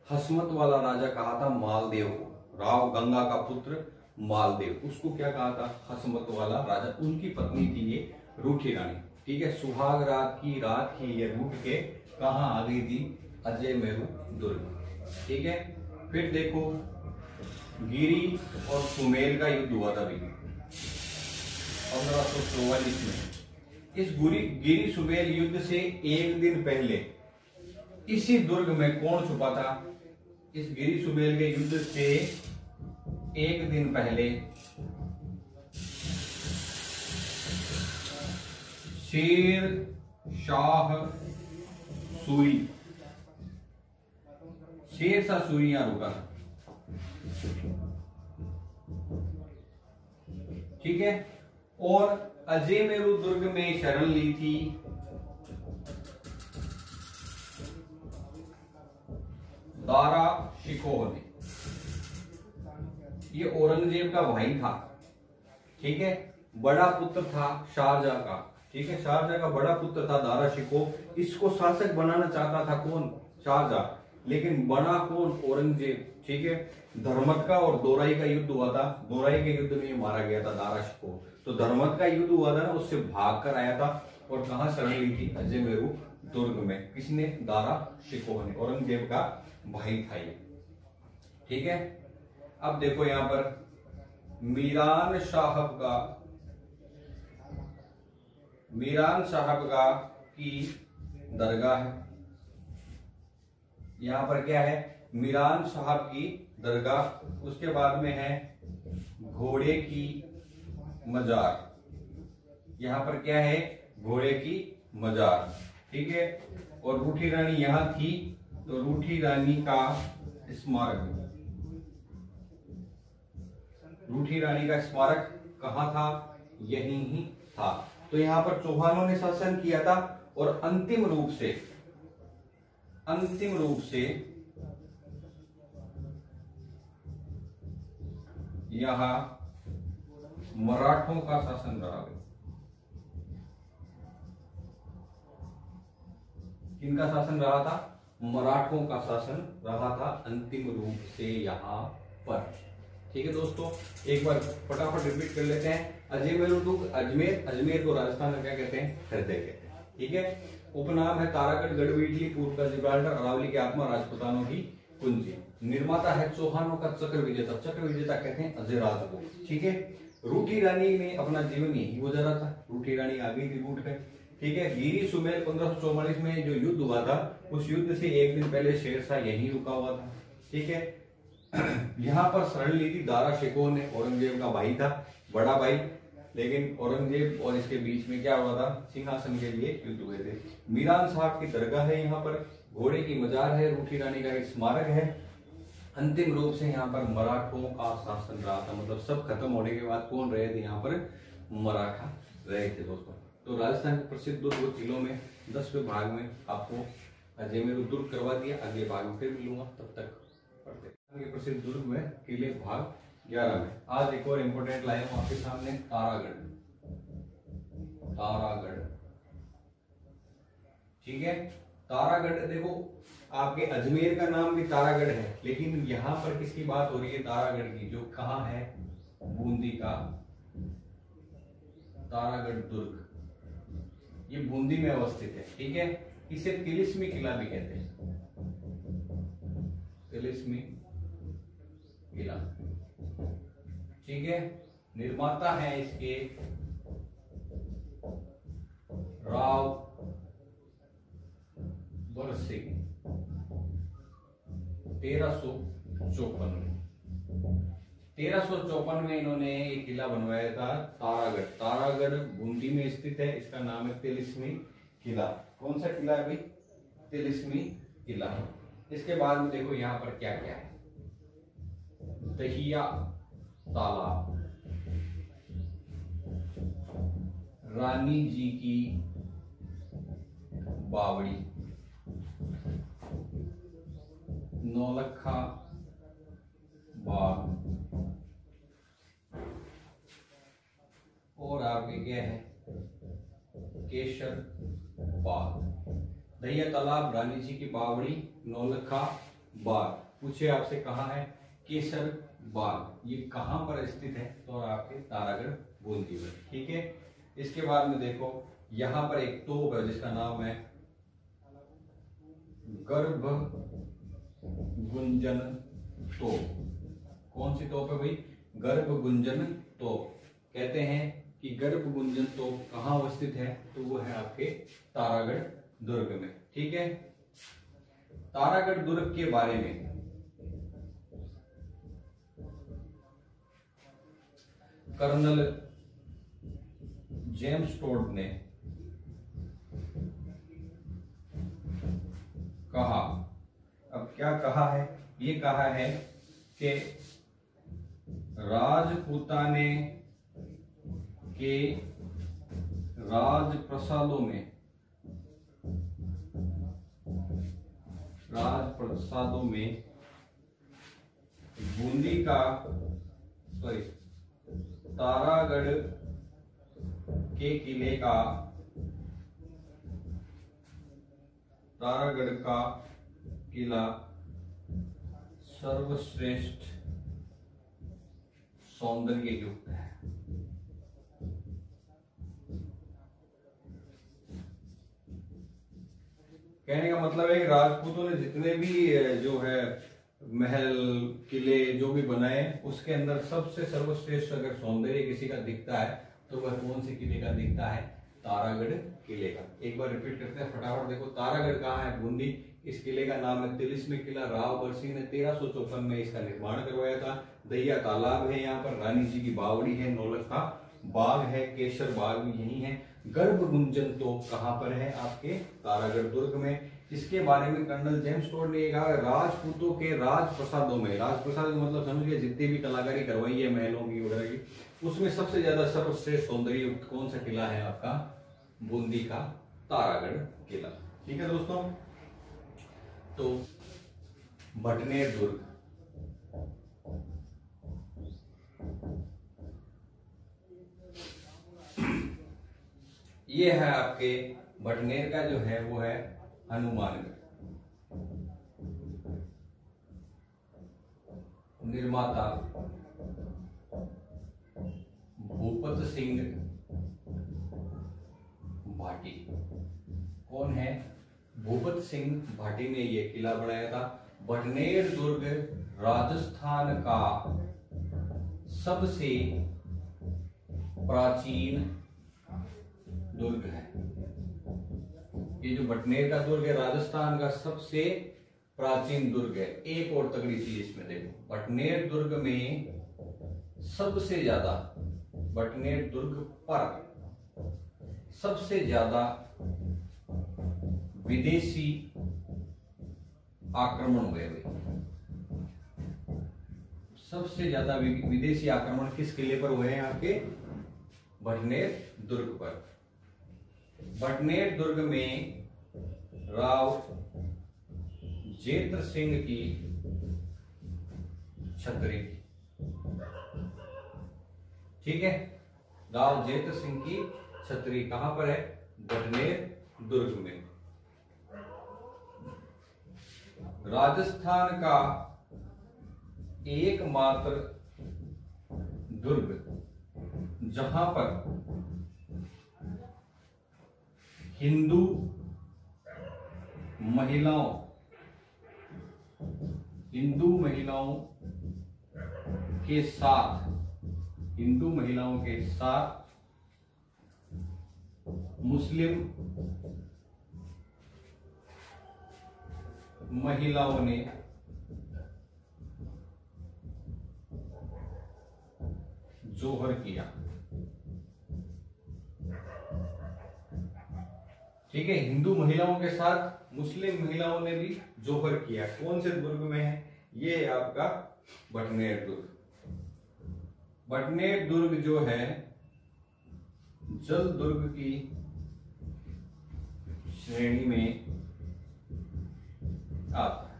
हसमत वाला राजा कहा था मालदेव को। राव गंगा का पुत्र मालदेव, उसको क्या कहा था? हसमत वाला राजा। उनकी पत्नी थी ये रूठी रानी। ठीक है, सुहाग रात की ये रूठ के कहां आ गई थी? अजमेरू दुर्ग। ठीक है, फिर देखो गिरी और सुमेल का युद्ध हुआ था भाई 1544 में। इस गिरी सुमेल युद्ध से एक दिन पहले इसी दुर्ग में कौन छुपा था? इस गिरी सुमेल के युद्ध से एक दिन पहले शेर शाह सूरी, शेर शाह सूरी यहां रुका था। ठीक है, और अजमेरू दुर्ग में शरण ली थी दारा शिकोह ने। ये औरंगजेब का भाई था। ठीक है, बड़ा पुत्र था शाहजहां का। ठीक है, शाहजहां का बड़ा पुत्र था दारा शिकोह। इसको शासक बनाना चाहता था कौन? शाहजहां। लेकिन बना कौन? औरंगजेब। ठीक है, धर्मत्का और दोराई का युद्ध हुआ था। दोराई के युद्ध में मारा गया था दारा शिकोह। तो धर्मत्का युद्ध हुआ था ना, उससे भाग कर आया था और कहां शरण ली थी? अजमेरू दुर्ग में। किसने? दारा शिकोह ने। औरंगजेब का भाई था ये। ठीक है, अब देखो यहां पर मीरान साहब की दरगाह है। यहां पर क्या है? मीरान साहब की दरगाह। उसके बाद में है घोड़े की मजार। यहां पर क्या है? घोड़े की मजार। ठीक है। और रूठी रानी यहां थी, तो रूठी रानी का स्मारक। रूठी रानी का स्मारक कहां था? यहीं ही था। तो यहां पर चौहानों ने शासन किया था और अंतिम रूप से यहां मराठों का शासन रहा। किनका शासन रहा था? मराठों का शासन रहा था अंतिम रूप से यहां पर। ठीक है दोस्तों, एक बार फटाफट रिपीट कर लेते हैं। अजमेर को राजस्थान में क्या कहते हैं? हृदय कहते हैं। ठीक है। उपनाम है तारागढ़, गढ़, पूर्व का जिब्राल्टर, अरावली की आत्मा, राजपूतानों की कुंजी। निर्माता है चौहानों का चक्र विजेता। चक्र विजेता कहते हैं अजयराज को। ठीक है। रूठी रानी ने अपना जीवन यही गुजारा था। रूठी रानी आ गई थी रूठ पे। ठीक है। गिरी सुमेर 1544 में जो युद्ध हुआ था, उस युद्ध से एक दिन पहले शेरशाह यही रुका हुआ था। ठीक है। यहाँ पर शरण ली थी दारा शिकोह ने। औरंगजेब का भाई था, बड़ा भाई। लेकिन औरंगजेब और इसके बीच में क्या हुआ था? सिंहासन के लिए युद्ध हुए थे। मीरान साहब की दरगाह है यहाँ पर, घोड़े की मजार है, रूठी रानी का एक स्मारक है। अंतिम रूप से यहाँ पर मराठों का शासन रहा था। मतलब सब खत्म होने के बाद कौन रहे थे? यहाँ पर मराठा रहे थे दोस्तों। तो राजस्थान के प्रसिद्ध दुर्ग किलों में 10वें भाग में आपको अजमेर दुर्ग करवा दिया। अगले भाग में फिर मिलूंगा, तब तक पढ़ते। प्रसिद्ध दुर्ग में किले भाग 11 में आज एक और इंपोर्टेंट लाइन आपके सामने, तारागढ़। ठीक है। तारागढ़ देखो, आपके अजमेर का नाम भी तारागढ़ है, लेकिन यहां पर किसकी बात हो रही है? तारागढ़ की, जो कहां है? बूंदी का तारागढ़ दुर्ग, ये बूंदी में अवस्थित है। ठीक है। इसे तिलिस्मी किला भी कहते हैं। तिलिस्मी किला। ठीक है। निर्माता है इसके राव बरसिंह। 1354 में इन्होंने एक किला बनवाया था, तारागढ़। तारागढ़ बूंदी में स्थित है। इसका नाम है तिलिस्मी किला। कौन सा किला है भाई? तिलिस्मी किला। इसके बाद में देखो यहां पर क्या क्या है। दहिया तालाब, रानी जी की बावड़ी, नौलखा बाग, और आपके क्या है? केसर बाग। दहिया तालाब, रानी जी की बावड़ी, नौलखा बाग। पूछे आपसे कहाँ है? केसर बाग। ये कहां पर स्थित है? तो आपके तारागढ़ बूंदी में। ठीक है। इसके बाद में देखो यहां पर एक तोप है जिसका नाम है गर्भ गुंजन तोप। कौन सी तोप है भाई? गर्भ गुंजन तोप। कहते हैं कि गर्भ गुंजन तोप कहां अवस्थित है? तो वो है आपके तारागढ़ दुर्ग में। ठीक है। तारागढ़ दुर्ग के बारे में कर्नल जेम्स टोड ने कहा। अब क्या कहा है? ये कहा है कि राजपूताने के राजप्रसादों में बूंदी का तारागढ़ के किले का, तारागढ़ का किला सर्वश्रेष्ठ सौंदर्य युक्त है। कहने का मतलब है कि राजपूतों ने जितने भी जो है महल किले जो भी बनाए उसके अंदर सबसे सर्वश्रेष्ठ अगर सौंदर्य किसी का दिखता है तो वह कौन से किले का दिखता है? तारागढ़ किले का। एक बार रिपीट करते हैं फटाफट। देखो तारागढ़ कहाँ है? बूंदी। इस किले का नाम है तिलिस्मी किला। राव बरसी ने 1354 में इसका निर्माण करवाया था। दहिया तालाब है यहाँ पर, रानी जी की बावड़ी है, नौलखा बाग है, केसर बाग भी यही है। गर्भ गुंजन तो कहाँ पर है? आपके तारागढ़ दुर्ग में। इसके बारे में कर्नल जेम्स टोड ने कहा राजपूतों के राजप्रसादों में, राजप्रसाद मतलब समझिए जितनी भी कलाकारी करवाई है महलों की वगैरह की, उसमें सबसे ज्यादा सर्वश्रेष्ठ सौंदर्य युक्त कौन सा किला है? आपका बूंदी का तारागढ़ किला। ठीक है दोस्तों, तो भटनेर दुर्ग, ये है आपके भटनेर का जो है वो है हनुमानगढ़। निर्माता भूपत सिंह भाटी। कौन है? भूपत सिंह भाटी ने यह किला बनाया था। भटनेर दुर्ग राजस्थान का सबसे प्राचीन दुर्ग है। ये जो भटनेर का दुर्ग है राजस्थान का सबसे प्राचीन दुर्ग है। एक और तगड़ी चीज इसमें देखो, भटनेर दुर्ग में सबसे ज्यादा, भटनेर दुर्ग पर सबसे ज्यादा विदेशी आक्रमण हुए। सबसे ज्यादा विदेशी आक्रमण किस किले पर हुए हैं? आपके भटनेर दुर्ग पर। भटनेर दुर्ग में राव जेत्र सिंह की छतरी, ठीक है, राव जेत्र सिंह की छतरी कहां पर है? भटनेर दुर्ग में। राजस्थान का एकमात्र दुर्ग जहां पर हिंदू महिलाओं के साथ मुस्लिम महिलाओं ने जोहर किया। ठीक है, हिंदू महिलाओं के साथ मुस्लिम महिलाओं ने भी जोहर किया। कौन से दुर्ग में है? ये आपका भटनेर दुर्ग। भटनेर दुर्ग जो है जल दुर्ग की श्रेणी में आता है।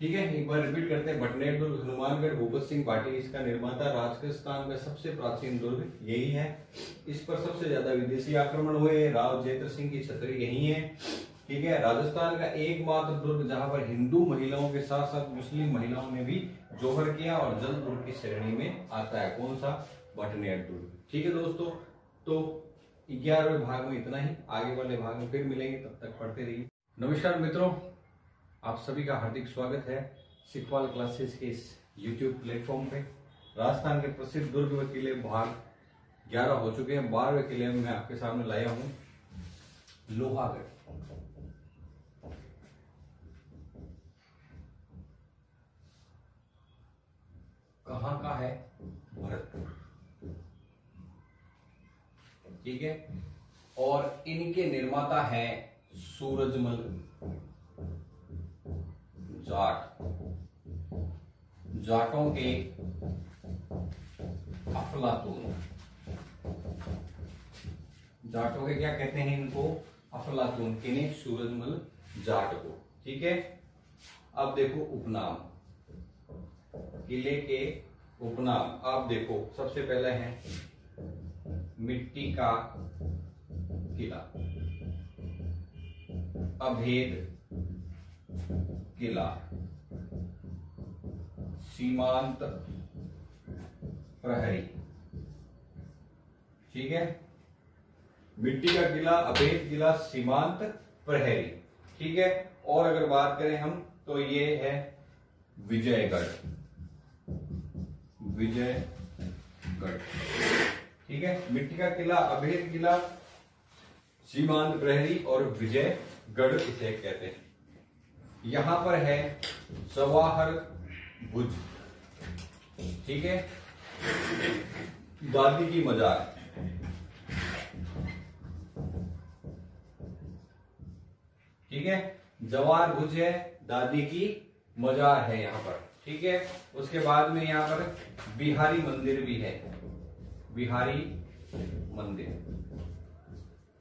ठीक है, एक बार रिपीट करते हैं। भटनेर दुर्ग हनुमानगढ़, भूपत सिंह भाटी इसका निर्माता। राजस्थान का सबसे प्राचीन दुर्ग यही है। इस पर सबसे ज्यादा विदेशी आक्रमण हुए। राव जेत्र सिंह की छतरी यही है। ठीक है, राजस्थान का एकमात्र दुर्ग जहां पर हिंदू महिलाओं के साथ साथ मुस्लिम महिलाओं ने भी जोहर किया और जल दुर्ग की श्रेणी में आता है। कौन सा? भटनेर दुर्ग। ठीक है दोस्तों, तो 11वें भाग में इतना ही। आगे वाले भाग में फिर मिलेंगे, तब तक पढ़ते रहिए। नमस्कार मित्रों, आप सभी का हार्दिक स्वागत है सिखवाल क्लासेस के इस YouTube प्लेटफॉर्म पे। राजस्थान के प्रसिद्ध दुर्ग व किले भाग 11 हो चुके हैं। 12वें किले में मैं आपके सामने लाया हूं लोहागढ़। कहां का है? भरतपुर। ठीक है, और इनके निर्माता है सूरजमल जाट। जाटों के अफलातून, जाटों के क्या कहते हैं इनको? अफलातून। किन्हें? सूरजमल जाट को। ठीक है, अब देखो उपनाम, किले के उपनाम आप देखो। सबसे पहले है मिट्टी का किला, अभेद किला, सीमांत प्रहरी। ठीक है, मिट्टी का किला, अभेद किला, सीमांत प्रहरी। ठीक है, और अगर बात करें हम तो ये है विजयगढ़, विजयगढ़। ठीक है, मिट्टी का किला, अभेद किला, सीमांत प्रहरी और विजयगढ़ इसे कहते हैं। यहां पर है जवाहर भुज। ठीक है, दादी की मजार। ठीक है, जवाहर भुज है, दादी की मजार है यहां पर। ठीक है, उसके बाद में यहां पर बिहारी मंदिर भी है, बिहारी मंदिर।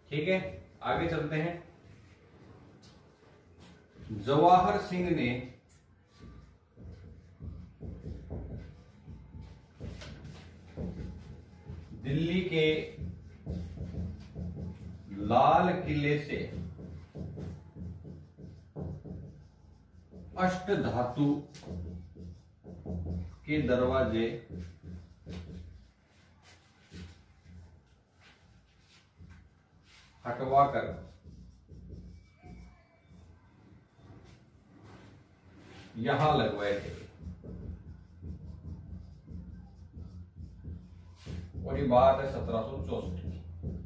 ठीक है, आगे चलते हैं। जवाहर सिंह ने दिल्ली के लाल किले से अष्टधातु के दरवाजे हटवाकर यहां लगवाए थे। और ये बात है 1764 की।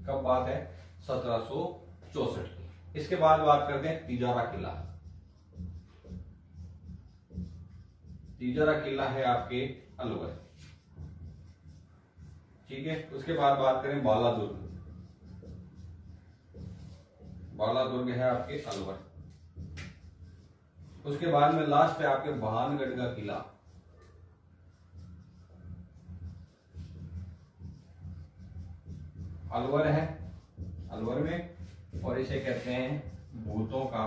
कब बात है? 1764 की। इसके बाद बात करते हैं तिजारा किला। तिजारा किला है आपके अलवर। ठीक है, उसके बाद बात करें बालादुर्ग। बालादुर्ग है आपके अलवर। उसके बाद में लास्ट है आपके भानगढ़ का किला। अलवर है, अलवर में, और इसे कहते हैं भूतों का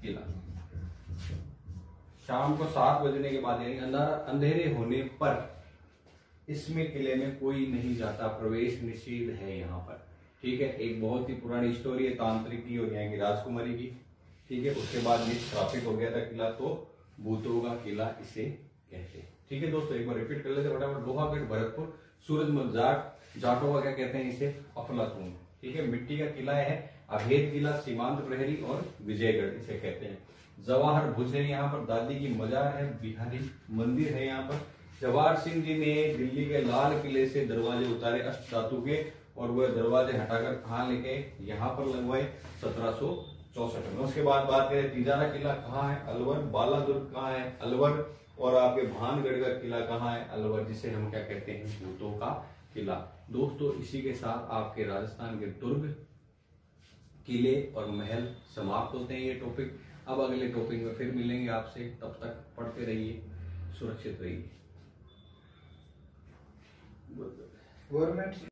किला। शाम को 7 बजने के बाद यानी अंधेरे होने पर इसमें किले में कोई नहीं जाता, प्रवेश निषेध है यहाँ पर। ठीक है, एक बहुत ही पुरानी स्टोरी है तांत्रिक की और यहाँ की राजकुमारी की। ठीक है, उसके बाद ये स्थापित हो गया था किला, तो भूतों का किला इसे कहते हैं। ठीक है दोस्तों, एक बार रिपीट कर लेते हैं फटाफट। लोहागढ़, भरतपुर, सूरजमल, जाटों का क्या कहते हैं इसे? अफलातून। ठीक है, मिट्टी का किला है, अभेद किला, सीमांत प्रहरी और विजयगढ़ इसे कहते हैं। जवाहर भुज है यहाँ पर, दादी की मजार है, बिहारी मंदिर है यहाँ पर। जवाहर सिंह जी ने दिल्ली के लाल किले से दरवाजे उतारे अष्टधातु के, और वह दरवाजे हटाकर कहाँ लेके? यहाँ पर लगवाए 1764 में। उसके बाद बात करें तिजारा किला कहाँ है? अलवर। बालादुर्ग कहाँ है? अलवर। और आपके भानगढ़ का किला कहाँ है? अलवर, जिसे हम क्या कहते हैं? भूतों का किला। दोस्तों, इसी के साथ आपके राजस्थान के दुर्ग, किले और महल समाप्त होते हैं ये टॉपिक। अब अगले टॉपिक में फिर मिलेंगे आपसे, तब तक पढ़ते रहिए, सुरक्षित रहिए। गवर्नमेंट